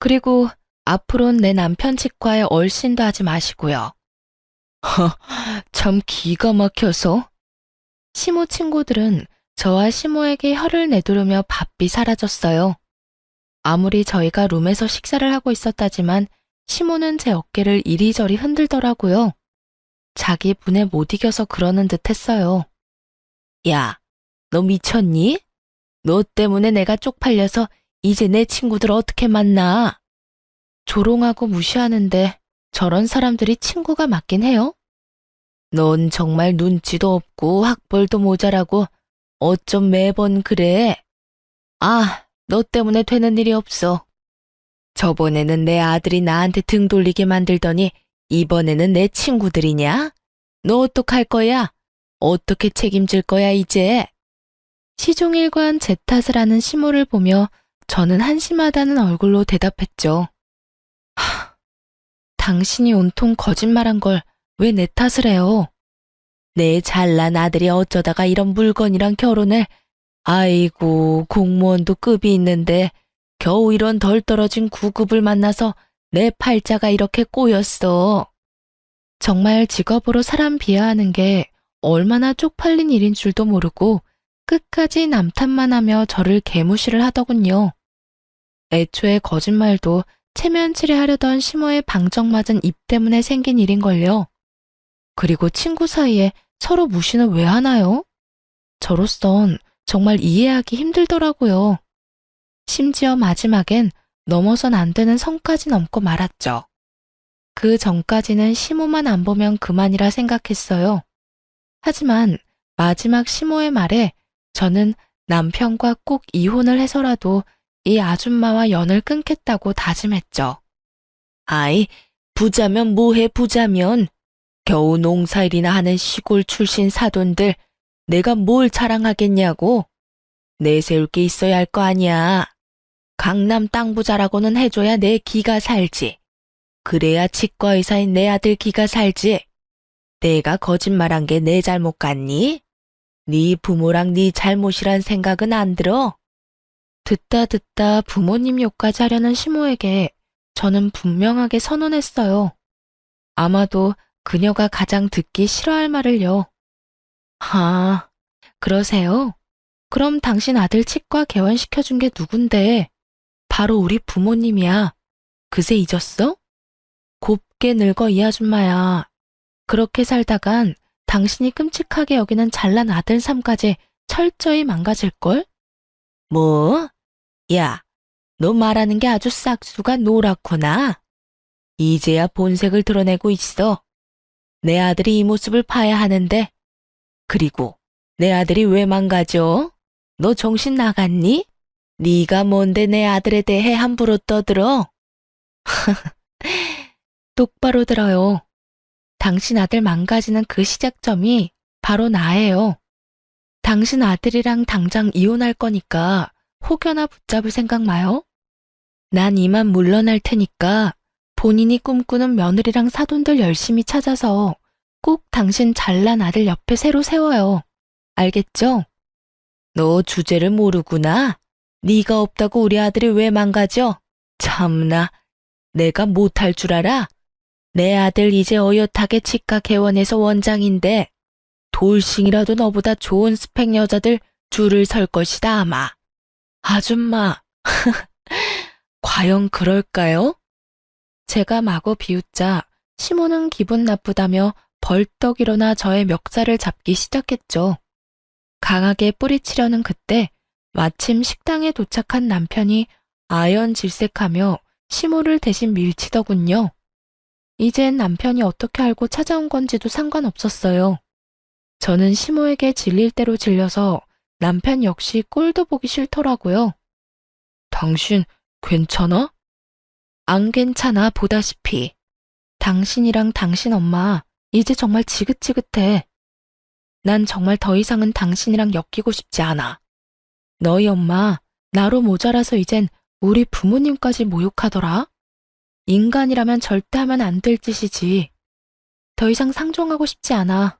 그리고 앞으로는 내 남편 치과에 얼씬도 하지 마시고요. 참 기가 막혀서. 시모 친구들은 저와 시모에게 혀를 내두르며 바삐 사라졌어요. 아무리 저희가 룸에서 식사를 하고 있었다지만 시모는 제 어깨를 이리저리 흔들더라고요. 자기 분에 못 이겨서 그러는 듯 했어요. 야, 너 미쳤니? 너 때문에 내가 쪽팔려서 이제 내 친구들 어떻게 만나? 조롱하고 무시하는데 저런 사람들이 친구가 맞긴 해요? 넌 정말 눈치도 없고 학벌도 모자라고 어쩜 매번 그래? 아, 너 때문에 되는 일이 없어. 저번에는 내 아들이 나한테 등 돌리게 만들더니 이번에는 내 친구들이냐? 너 어떡할 거야? 어떻게 책임질 거야 이제? 시종일관 제 탓을 하는 시모를 보며 저는 한심하다는 얼굴로 대답했죠. 당신이 온통 거짓말한 걸 왜 내 탓을 해요? 내 잘난 아들이 어쩌다가 이런 물건이랑 결혼을, 아이고 공무원도 급이 있는데 겨우 이런 덜 떨어진 9급을 만나서 내 팔자가 이렇게 꼬였어. 정말 직업으로 사람 비하하는 게 얼마나 쪽팔린 일인 줄도 모르고 끝까지 남 탓만 하며 저를 개무시를 하더군요. 애초에 거짓말도 체면치레하려던 시모의 방정맞은 입 때문에 생긴 일인걸요. 그리고 친구 사이에 서로 무시는 왜 하나요? 저로선 정말 이해하기 힘들더라고요. 심지어 마지막엔 넘어선 안 되는 선까지 넘고 말았죠. 그 전까지는 시모만 안 보면 그만이라 생각했어요. 하지만 마지막 시모의 말에 저는 남편과 꼭 이혼을 해서라도 이 아줌마와 연을 끊겠다고 다짐했죠. 아이, 부자면 뭐해 부자면. 겨우 농사일이나 하는 시골 출신 사돈들 내가 뭘 자랑하겠냐고. 내세울 게 있어야 할 거 아니야. 강남 땅 부자라고는 해줘야 내 기가 살지. 그래야 치과 의사인 내 아들 기가 살지. 내가 거짓말한 게 내 잘못 같니? 네 부모랑 네 잘못이란 생각은 안 들어? 듣다 부모님 욕까지 하려는 시모에게 저는 분명하게 선언했어요. 아마도 그녀가 가장 듣기 싫어할 말을요. 그러세요? 그럼 당신 아들 치과 개원시켜준 게 누군데? 바로 우리 부모님이야. 그새 잊었어? 곱게 늙어 이 아줌마야. 그렇게 살다간 당신이 끔찍하게 여기는 잘난 아들 삶까지 철저히 망가질걸? 뭐? 야, 너 말하는 게 아주 싹수가 노랗구나. 이제야 본색을 드러내고 있어. 내 아들이 이 모습을 봐야 하는데. 그리고 내 아들이 왜 망가져? 너 정신 나갔니? 네가 뭔데 내 아들에 대해 함부로 떠들어? 똑바로 들어요. 당신 아들 망가지는 그 시작점이 바로 나예요. 당신 아들이랑 당장 이혼할 거니까 혹여나 붙잡을 생각 마요. 난 이만 물러날 테니까 본인이 꿈꾸는 며느리랑 사돈들 열심히 찾아서 꼭 당신 잘난 아들 옆에 새로 세워요. 알겠죠? 너 주제를 모르구나. 네가 없다고 우리 아들이 왜 망가져? 참나, 내가 못할 줄 알아? 내 아들 이제 어엿하게 치과 개원해서 원장인데 돌싱이라도 너보다 좋은 스펙 여자들 줄을 설 것이다 아마. 아줌마, 과연 그럴까요? 제가 마구 비웃자 시모는 기분 나쁘다며 벌떡 일어나 저의 멱살을 잡기 시작했죠. 강하게 뿌리치려는 그때 마침 식당에 도착한 남편이 아연질색하며 시모를 대신 밀치더군요. 이젠 남편이 어떻게 알고 찾아온 건지도 상관없었어요. 저는 시모에게 질릴 대로 질려서 남편 역시 꼴도 보기 싫더라고요. 당신 괜찮아? 안 괜찮아 보다시피. 당신이랑 당신 엄마 이제 정말 지긋지긋해. 난 정말 더 이상은 당신이랑 엮이고 싶지 않아. 너희 엄마 나로 모자라서 이젠 우리 부모님까지 모욕하더라. 인간이라면 절대 하면 안 될 짓이지. 더 이상 상종하고 싶지 않아.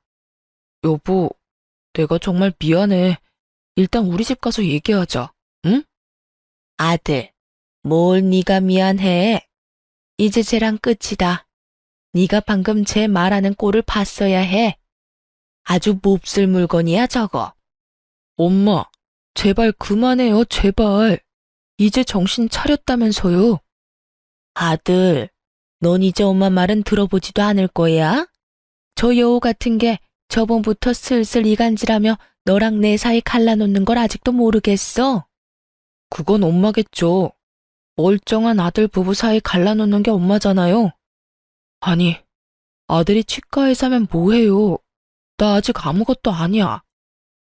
여보, 내가 정말 미안해. 일단 우리 집 가서 얘기하자. 응? 아들, 뭘 네가 미안해. 이제 쟤랑 끝이다. 네가 방금 쟤 말하는 꼴을 봤어야 해. 아주 몹쓸 물건이야 저거. 엄마, 제발 그만해요 제발. 이제 정신 차렸다면서요. 아들, 넌 이제 엄마 말은 들어보지도 않을 거야? 저 여우 같은 게 저번부터 슬슬 이간질하며 너랑 내 사이 갈라놓는 걸 아직도 모르겠어? 그건 엄마겠죠. 멀쩡한 아들 부부 사이 갈라놓는 게 엄마잖아요. 아니, 아들이 치과에 사면 뭐해요? 나 아직 아무것도 아니야.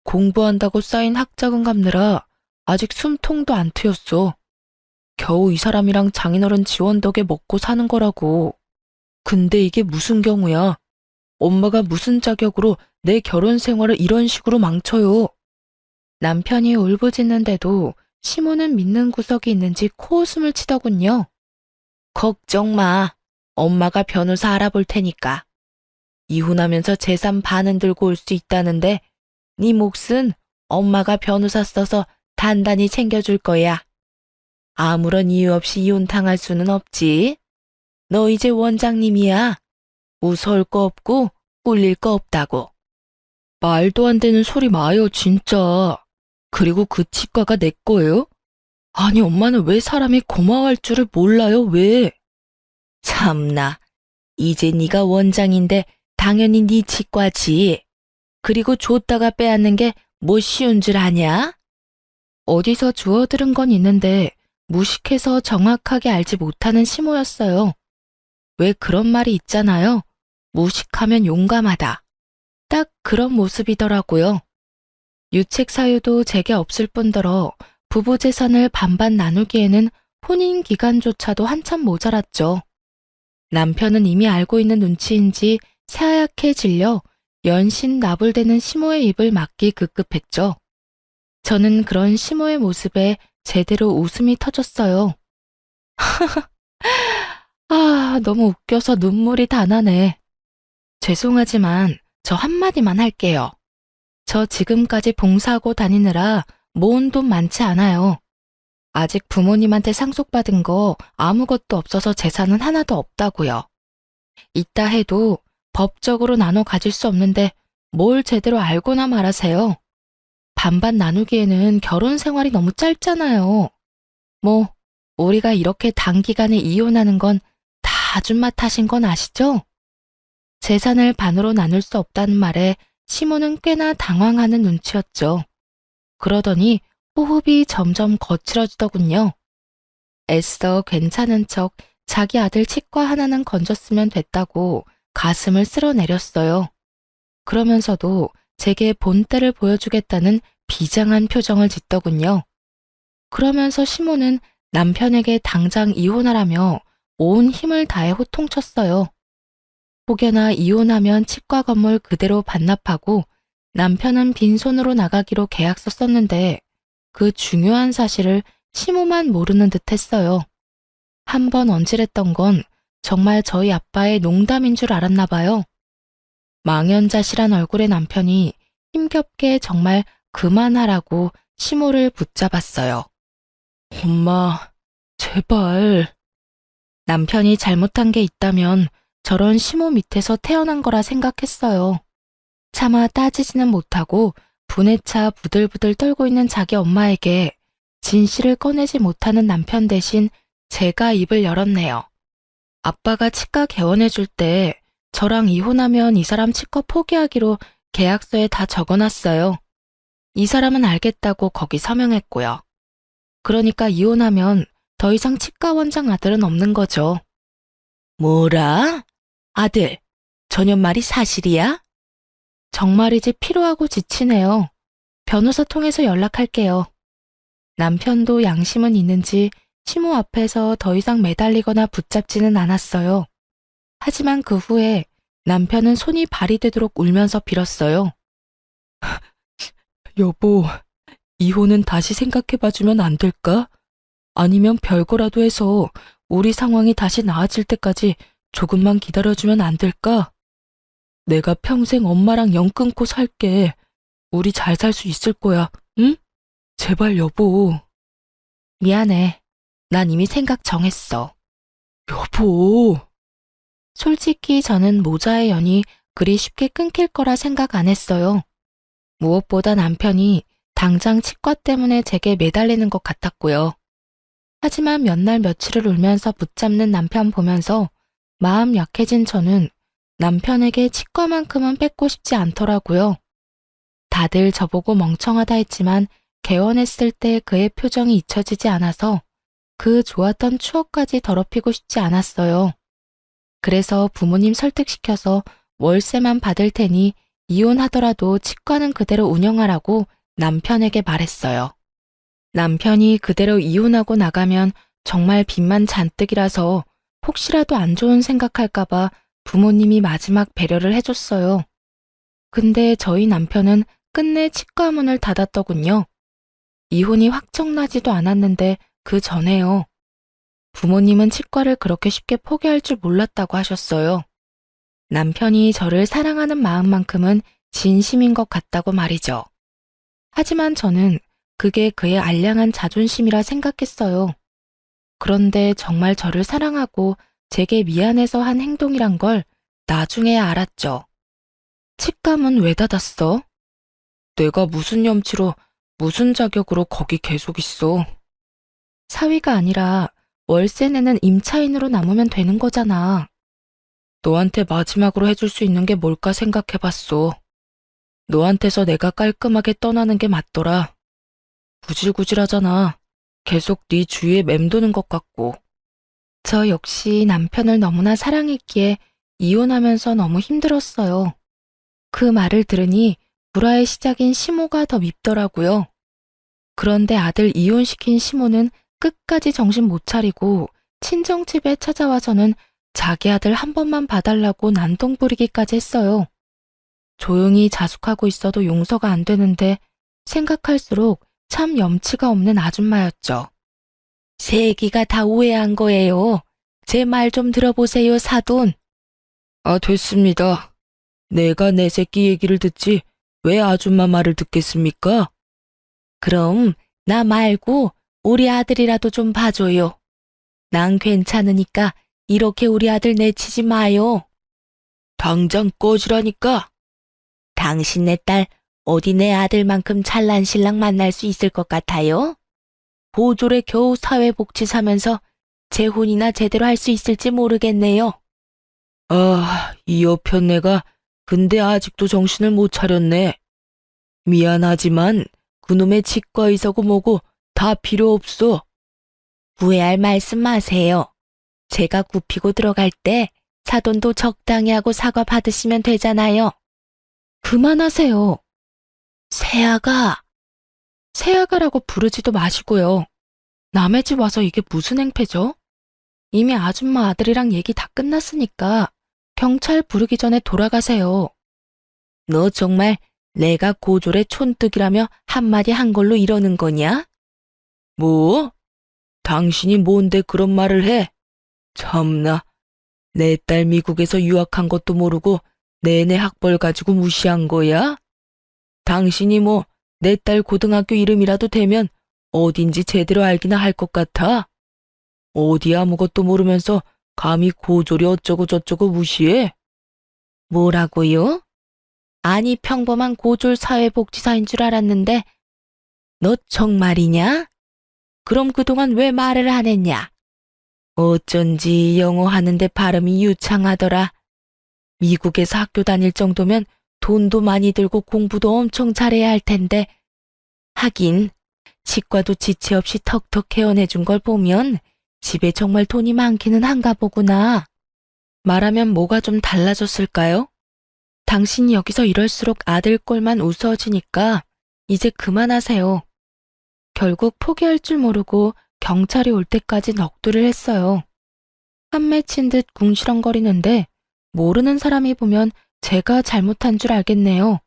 공부한다고 쌓인 학자금 갚느라 아직 숨통도 안 트였어. 겨우 이 사람이랑 장인어른 지원 덕에 먹고 사는 거라고. 근데 이게 무슨 경우야? 엄마가 무슨 자격으로 내 결혼 생활을 이런 식으로 망쳐요? 남편이 울부짖는데도 시모는 믿는 구석이 있는지 코웃음을 치더군요. 걱정 마. 엄마가 변호사 알아볼 테니까. 이혼하면서 재산 반은 들고 올 수 있다는데 네 몫은 엄마가 변호사 써서 단단히 챙겨줄 거야. 아무런 이유 없이 이혼 당할 수는 없지. 너 이제 원장님이야. 무서울 거 없고 꿀릴 거 없다고. 말도 안 되는 소리 마요 진짜. 그리고 그 치과가 내 거예요? 아니 엄마는 왜 사람이 고마워할 줄을 몰라요 왜? 참나. 이제 네가 원장인데 당연히 네 치과지. 그리고 줬다가 빼앗는 게 뭐 쉬운 줄 아냐? 어디서 주워 들은 건 있는데 무식해서 정확하게 알지 못하는 시모였어요. 왜 그런 말이 있잖아요. 무식하면 용감하다. 딱 그런 모습이더라고요. 유책 사유도 제게 없을 뿐더러 부부 재산을 반반 나누기에는 혼인 기간조차도 한참 모자랐죠. 남편은 이미 알고 있는 눈치인지 새하얗게 질려 연신 나불대는 시모의 입을 막기 급급했죠. 저는 그런 시모의 모습에 제대로 웃음이 터졌어요. 너무 웃겨서 눈물이 다 나네. 죄송하지만 저 한마디만 할게요. 저 지금까지 봉사하고 다니느라 모은 돈 많지 않아요. 아직 부모님한테 상속받은 거 아무것도 없어서 재산은 하나도 없다고요. 있다 해도 법적으로 나눠 가질 수 없는데 뭘 제대로 알고나 말하세요. 반반 나누기에는 결혼 생활이 너무 짧잖아요. 뭐 우리가 이렇게 단기간에 이혼하는 건 다 아줌마 탓인 건 아시죠? 재산을 반으로 나눌 수 없다는 말에 시모는 꽤나 당황하는 눈치였죠. 그러더니 호흡이 점점 거칠어지더군요. 애써 괜찮은 척 자기 아들 치과 하나는 건졌으면 됐다고 가슴을 쓸어내렸어요. 그러면서도 제게 본때를 보여주겠다는 비장한 표정을 짓더군요. 그러면서 시모는 남편에게 당장 이혼하라며 온 힘을 다해 호통쳤어요. 혹여나 이혼하면 치과 건물 그대로 반납하고 남편은 빈손으로 나가기로 계약서 썼는데 그 중요한 사실을 시모만 모르는 듯 했어요. 한 번 언질했던 건 정말 저희 아빠의 농담인 줄 알았나 봐요. 망연자실한 얼굴의 남편이 힘겹게 정말 그만하라고 시모를 붙잡았어요. 엄마, 제발. 남편이 잘못한 게 있다면 저런 시모 밑에서 태어난 거라 생각했어요. 차마 따지지는 못하고 분에 차 부들부들 떨고 있는 자기 엄마에게 진실을 꺼내지 못하는 남편 대신 제가 입을 열었네요. 아빠가 치과 개원해줄 때 저랑 이혼하면 이 사람 치과 포기하기로 계약서에 다 적어놨어요. 이 사람은 알겠다고 거기 서명했고요. 그러니까 이혼하면 더 이상 치과 원장 아들은 없는 거죠. 뭐라? 아들, 저년 말이 사실이야? 정말이지 피로하고 지치네요. 변호사 통해서 연락할게요. 남편도 양심은 있는지 시모 앞에서 더 이상 매달리거나 붙잡지는 않았어요. 하지만 그 후에 남편은 손이 발이 되도록 울면서 빌었어요. 여보, 이혼은 다시 생각해봐주면 안 될까? 아니면 별거라도 해서 우리 상황이 다시 나아질 때까지 조금만 기다려주면 안 될까? 내가 평생 엄마랑 연 끊고 살게. 우리 잘 살 수 있을 거야, 응? 제발 여보. 미안해. 난 이미 생각 정했어. 여보. 솔직히 저는 모자의 연이 그리 쉽게 끊길 거라 생각 안 했어요. 무엇보다 남편이 당장 치과 때문에 제게 매달리는 것 같았고요. 하지만 몇 날 며칠을 울면서 붙잡는 남편 보면서 마음 약해진 저는 남편에게 치과만큼은 뺏고 싶지 않더라고요. 다들 저보고 멍청하다 했지만 개원했을 때 그의 표정이 잊혀지지 않아서 그 좋았던 추억까지 더럽히고 싶지 않았어요. 그래서 부모님 설득시켜서 월세만 받을 테니 이혼하더라도 치과는 그대로 운영하라고 남편에게 말했어요. 남편이 그대로 이혼하고 나가면 정말 빚만 잔뜩이라서 혹시라도 안 좋은 생각할까봐 부모님이 마지막 배려를 해줬어요. 근데 저희 남편은 끝내 치과 문을 닫았더군요. 이혼이 확정나지도 않았는데 그 전에요. 부모님은 치과를 그렇게 쉽게 포기할 줄 몰랐다고 하셨어요. 남편이 저를 사랑하는 마음만큼은 진심인 것 같다고 말이죠. 하지만 저는 그게 그의 알량한 자존심이라 생각했어요. 그런데 정말 저를 사랑하고 제게 미안해서 한 행동이란 걸 나중에 알았죠. 치과문 왜 닫았어? 내가 무슨 염치로 무슨 자격으로 거기 계속 있어. 사위가 아니라 월세 내는 임차인으로 남으면 되는 거잖아. 너한테 마지막으로 해줄 수 있는 게 뭘까 생각해봤어. 너한테서 내가 깔끔하게 떠나는 게 맞더라. 구질구질하잖아. 계속 네 주위에 맴도는 것 같고. 저 역시 남편을 너무나 사랑했기에 이혼하면서 너무 힘들었어요. 그 말을 들으니 불화의 시작인 시모가 더 밉더라고요. 그런데 아들 이혼시킨 시모는 끝까지 정신 못 차리고 친정집에 찾아와서는 자기 아들 한 번만 봐달라고 난동 부리기까지 했어요. 조용히 자숙하고 있어도 용서가 안 되는데 생각할수록 참 염치가 없는 아줌마였죠. 세기가 다 오해한 거예요. 제 말 좀 들어보세요, 사돈. 아, 됐습니다. 내가 내 새끼 얘기를 듣지 왜 아줌마 말을 듣겠습니까? 그럼 나 말고 우리 아들이라도 좀 봐줘요. 난 괜찮으니까 이렇게 우리 아들 내치지 마요. 당장 꺼지라니까. 당신네 딸 어디 내 아들만큼 잘난 신랑 만날 수 있을 것 같아요? 보졸에 겨우 사회복지 사면서 재혼이나 제대로 할 수 있을지 모르겠네요. 아, 이 여편네가 근데 아직도 정신을 못 차렸네. 미안하지만 그놈의 치과의사고 뭐고 다 필요 없어. 후회할 말씀 마세요. 제가 굽히고 들어갈 때 사돈도 적당히 하고 사과 받으시면 되잖아요. 그만하세요. 새아가. 새아가라고 부르지도 마시고요. 남의 집 와서 이게 무슨 행패죠? 이미 아줌마 아들이랑 얘기 다 끝났으니까 경찰 부르기 전에 돌아가세요. 너 정말 내가 고졸의 촌뜨기라며 한마디 한 걸로 이러는 거냐? 뭐? 당신이 뭔데 그런 말을 해? 참나, 내 딸 미국에서 유학한 것도 모르고 내내 학벌 가지고 무시한 거야? 당신이 뭐 내 딸 고등학교 이름이라도 되면 어딘지 제대로 알기나 할 것 같아? 어디 아무것도 모르면서 감히 고졸이 어쩌고 저쩌고 무시해? 뭐라고요? 아니 평범한 고졸 사회복지사인 줄 알았는데 너 정말이냐? 그럼 그동안 왜 말을 안 했냐? 어쩐지 영어 하는데 발음이 유창하더라. 미국에서 학교 다닐 정도면 돈도 많이 들고 공부도 엄청 잘해야 할 텐데 하긴 치과도 지체 없이 턱턱 헤어내준 걸 보면 집에 정말 돈이 많기는 한가 보구나. 말하면 뭐가 좀 달라졌을까요? 당신이 여기서 이럴수록 아들 꼴만 우스워지니까 이제 그만하세요. 결국 포기할 줄 모르고 경찰이 올 때까지 넋두리를 했어요. 한 맺힌 듯 궁시렁거리는데 모르는 사람이 보면 제가 잘못한 줄 알겠네요.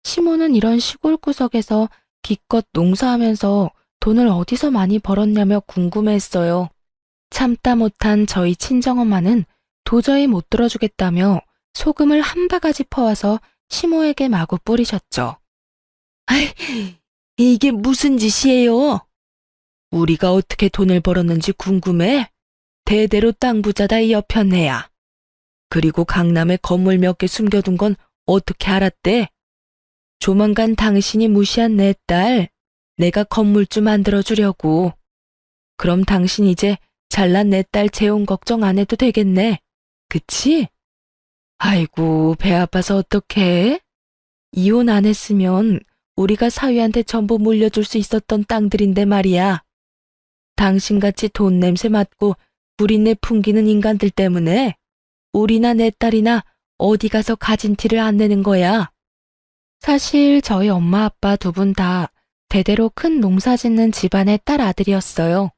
시모는 이런 시골 구석에서 기껏 농사하면서 돈을 어디서 많이 벌었냐며 궁금해했어요. 참다 못한 저희 친정엄마는 도저히 못 들어주겠다며 소금을 한 바가지 퍼와서 시모에게 마구 뿌리셨죠. 아이, 이게 무슨 짓이에요? 우리가 어떻게 돈을 벌었는지 궁금해? 대대로 땅 부자다 이 여편네야. 그리고 강남에 건물 몇 개 숨겨둔 건 어떻게 알았대? 조만간 당신이 무시한 내 딸, 내가 건물주 만들어주려고. 그럼 당신 이제 잘난 내 딸 재혼 걱정 안 해도 되겠네. 그치? 아이고, 배 아파서 어떡해? 이혼 안 했으면 우리가 사위한테 전부 물려줄 수 있었던 땅들인데 말이야. 당신같이 돈 냄새 맡고 구린내 풍기는 인간들 때문에 우리나 내 딸이나 어디 가서 가진 티를 안 내는 거야. 사실 저희 엄마 아빠 두 분 다 대대로 큰 농사 짓는 집안의 딸 아들이었어요.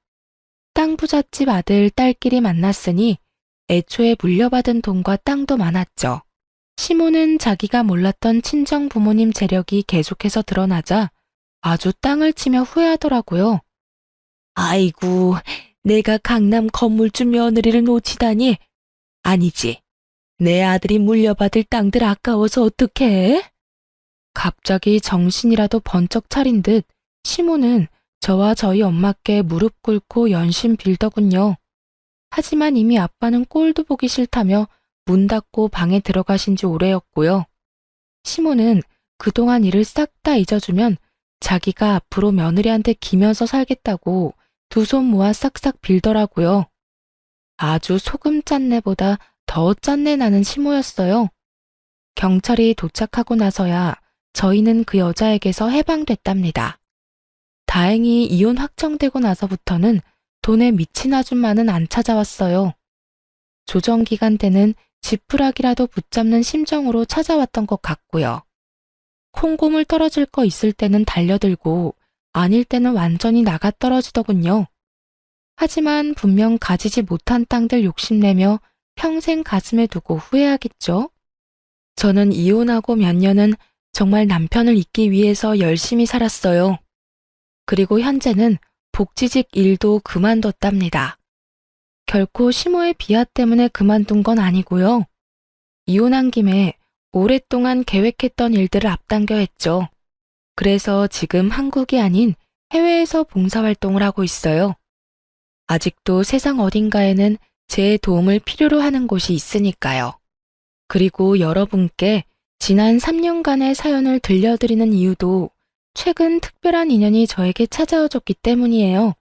땅 부잣집 아들 딸끼리 만났으니 애초에 물려받은 돈과 땅도 많았죠. 시모는 자기가 몰랐던 친정 부모님 재력이 계속해서 드러나자 아주 땅을 치며 후회하더라고요. 아이고, 내가 강남 건물주 며느리를 놓치다니. 아니지, 내 아들이 물려받을 땅들 아까워서 어떡해? 갑자기 정신이라도 번쩍 차린 듯 시모는 저와 저희 엄마께 무릎 꿇고 연신 빌더군요. 하지만 이미 아빠는 꼴도 보기 싫다며 문 닫고 방에 들어가신 지 오래였고요. 시모는 그동안 일을 싹 다 잊어주면 자기가 앞으로 며느리한테 기면서 살겠다고 두 손 모아 싹싹 빌더라고요. 아주 소금 짠내보다 더 짠내 나는 시모였어요. 경찰이 도착하고 나서야 저희는 그 여자에게서 해방됐답니다. 다행히 이혼 확정되고 나서부터는 돈에 미친 아줌마는 안 찾아왔어요. 조정기간 때는 지푸라기라도 붙잡는 심정으로 찾아왔던 것 같고요. 콩고물 떨어질 거 있을 때는 달려들고 아닐 때는 완전히 나가 떨어지더군요. 하지만 분명 가지지 못한 땅들 욕심내며 평생 가슴에 두고 후회하겠죠? 저는 이혼하고 몇 년은 정말 남편을 잊기 위해서 열심히 살았어요. 그리고 현재는 복지직 일도 그만뒀답니다. 결코 시모의 비하 때문에 그만둔 건 아니고요. 이혼한 김에 오랫동안 계획했던 일들을 앞당겨 했죠. 그래서 지금 한국이 아닌 해외에서 봉사활동을 하고 있어요. 아직도 세상 어딘가에는 제 도움을 필요로 하는 곳이 있으니까요. 그리고 여러분께 지난 3년간의 사연을 들려드리는 이유도 최근 특별한 인연이 저에게 찾아와줬기 때문이에요.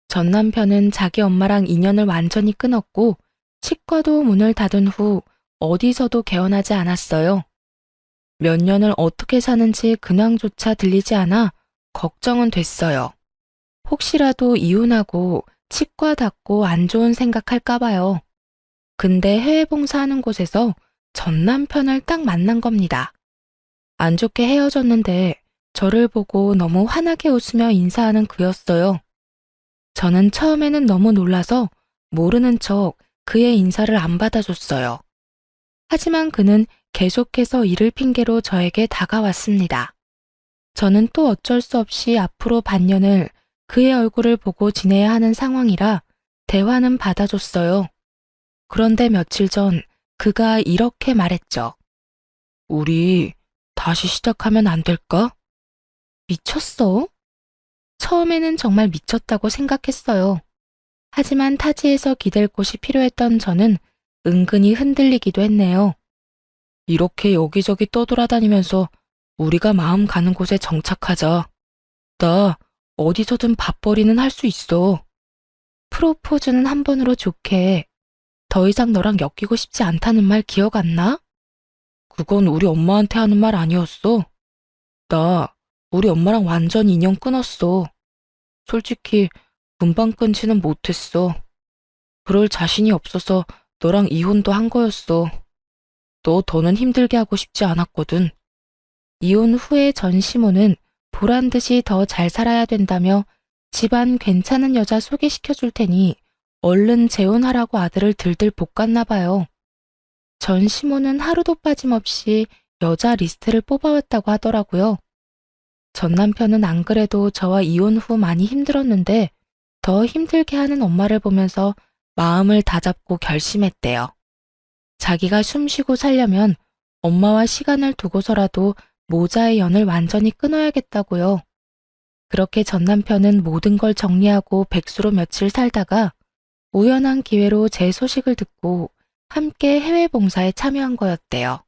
전 남편은 자기 엄마랑 인연을 완전히 끊었고 치과도 문을 닫은 후 어디서도 개원하지 않았어요. 몇 년을 어떻게 사는지 근황조차 들리지 않아 걱정은 됐어요. 혹시라도 이혼하고 치과 닫고 안 좋은 생각할까봐요. 근데 해외 봉사하는 곳에서 전 남편을 딱 만난 겁니다. 안 좋게 헤어졌는데 저를 보고 너무 환하게 웃으며 인사하는 그였어요. 저는 처음에는 너무 놀라서 모르는 척 그의 인사를 안 받아줬어요. 하지만 그는 계속해서 이를 핑계로 저에게 다가왔습니다. 저는 또 어쩔 수 없이 앞으로 반년을 그의 얼굴을 보고 지내야 하는 상황이라 대화는 받아줬어요. 그런데 며칠 전 그가 이렇게 말했죠. 우리 다시 시작하면 안 될까? 미쳤어? 처음에는 정말 미쳤다고 생각했어요. 하지만 타지에서 기댈 곳이 필요했던 저는 은근히 흔들리기도 했네요. 이렇게 여기저기 떠돌아다니면서 우리가 마음 가는 곳에 정착하자. 나 어디서든 밥벌이는 할 수 있어. 프로포즈는 한 번으로 좋게. 더 이상 너랑 엮이고 싶지 않다는 말 기억 안 나? 그건 우리 엄마한테 하는 말 아니었어. 나 우리 엄마랑 완전 인연 끊었어. 솔직히 금방 끊지는 못했어. 그럴 자신이 없어서 너랑 이혼도 한 거였어. 너 더는 힘들게 하고 싶지 않았거든. 이혼 후에 전 시모는 보란 듯이 더 잘 살아야 된다며 집안 괜찮은 여자 소개시켜 줄 테니 얼른 재혼하라고 아들을 들들 볶았나 봐요. 전 시모는 하루도 빠짐없이 여자 리스트를 뽑아왔다고 하더라고요. 전 남편은 안 그래도 저와 이혼 후 많이 힘들었는데 더 힘들게 하는 엄마를 보면서 마음을 다잡고 결심했대요. 자기가 숨쉬고 살려면 엄마와 시간을 두고서라도 모자의 연을 완전히 끊어야겠다고요. 그렇게 전 남편은 모든 걸 정리하고 백수로 며칠 살다가 우연한 기회로 제 소식을 듣고 함께 해외 봉사에 참여한 거였대요.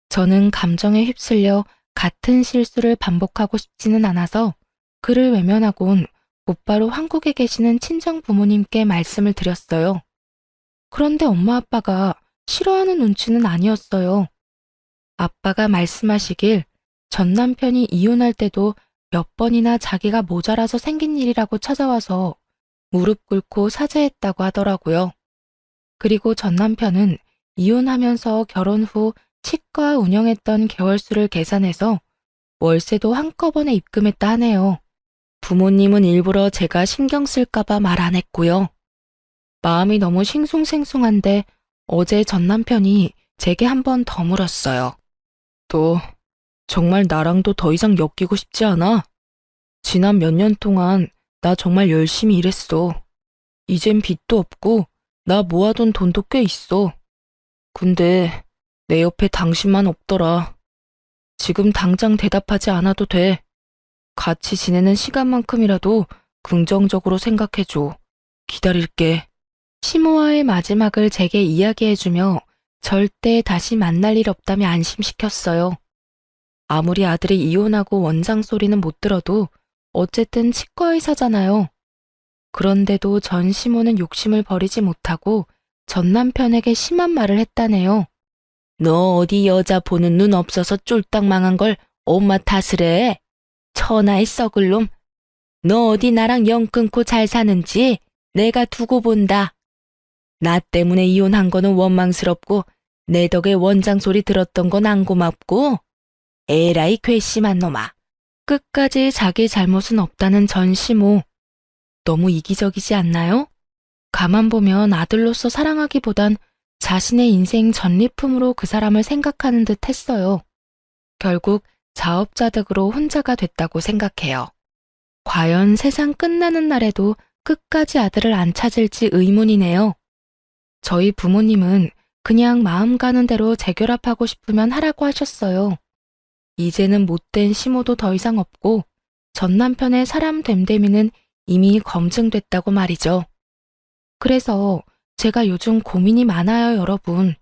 저는 감정에 휩쓸려 같은 실수를 반복하고 싶지는 않아서 그를 외면하곤 곧바로 한국에 계시는 친정 부모님께 말씀을 드렸어요. 그런데 엄마 아빠가 싫어하는 눈치는 아니었어요. 아빠가 말씀하시길 전 남편이 이혼할 때도 몇 번이나 자기가 모자라서 생긴 일이라고 찾아와서 무릎 꿇고 사죄했다고 하더라고요. 그리고 전 남편은 이혼하면서 결혼 후 치과 운영했던 개월수를 계산해서 월세도 한꺼번에 입금했다 하네요. 부모님은 일부러 제가 신경 쓸까봐 말 안 했고요. 마음이 너무 싱숭생숭한데 어제 전 남편이 제게 한 번 더 물었어요. 너 정말 나랑도 더 이상 엮이고 싶지 않아? 지난 몇 년 동안 나 정말 열심히 일했어. 이젠 빚도 없고 나 모아둔 돈도 꽤 있어. 근데 내 옆에 당신만 없더라. 지금 당장 대답하지 않아도 돼. 같이 지내는 시간만큼이라도 긍정적으로 생각해줘. 기다릴게. 시모와의 마지막을 제게 이야기해주며 절대 다시 만날 일 없다며 안심시켰어요. 아무리 아들이 이혼하고 원장 소리는 못 들어도 어쨌든 치과의사잖아요. 그런데도 전 시모는 욕심을 버리지 못하고 전 남편에게 심한 말을 했다네요. 너 어디 여자 보는 눈 없어서 쫄딱 망한 걸 엄마 탓을 해. 천하의 썩을 놈. 너 어디 나랑 영 끊고 잘 사는지 내가 두고 본다. 나 때문에 이혼한 거는 원망스럽고 내 덕에 원장 소리 들었던 건 안 고맙고 에라이 괘씸한 놈아. 끝까지 자기 잘못은 없다는 전시모. 너무 이기적이지 않나요? 가만 보면 아들로서 사랑하기보단 자신의 인생 전리품으로 그 사람을 생각하는 듯 했어요. 결국 자업자득으로 혼자가 됐다고 생각해요. 과연 세상 끝나는 날에도 끝까지 아들을 안 찾을지 의문이네요. 저희 부모님은 그냥 마음 가는 대로 재결합하고 싶으면 하라고 하셨어요. 이제는 못된 시모도 더 이상 없고 전 남편의 사람 됨됨이는 이미 검증됐다고 말이죠. 그래서 제가 요즘 고민이 많아요, 여러분.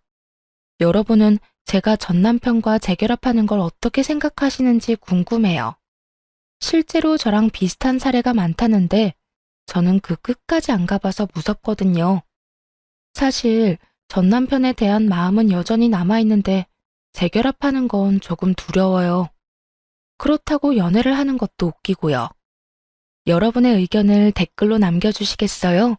여러분은 제가 전 남편과 재결합하는 걸 어떻게 생각하시는지 궁금해요. 실제로 저랑 비슷한 사례가 많다는데 저는 그 끝까지 안 가봐서 무섭거든요. 사실 전 남편에 대한 마음은 여전히 남아있는데 재결합하는 건 조금 두려워요. 그렇다고 연애를 하는 것도 웃기고요. 여러분의 의견을 댓글로 남겨주시겠어요?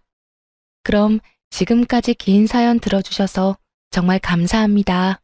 그럼 지금까지 긴 사연 들어주셔서 정말 감사합니다.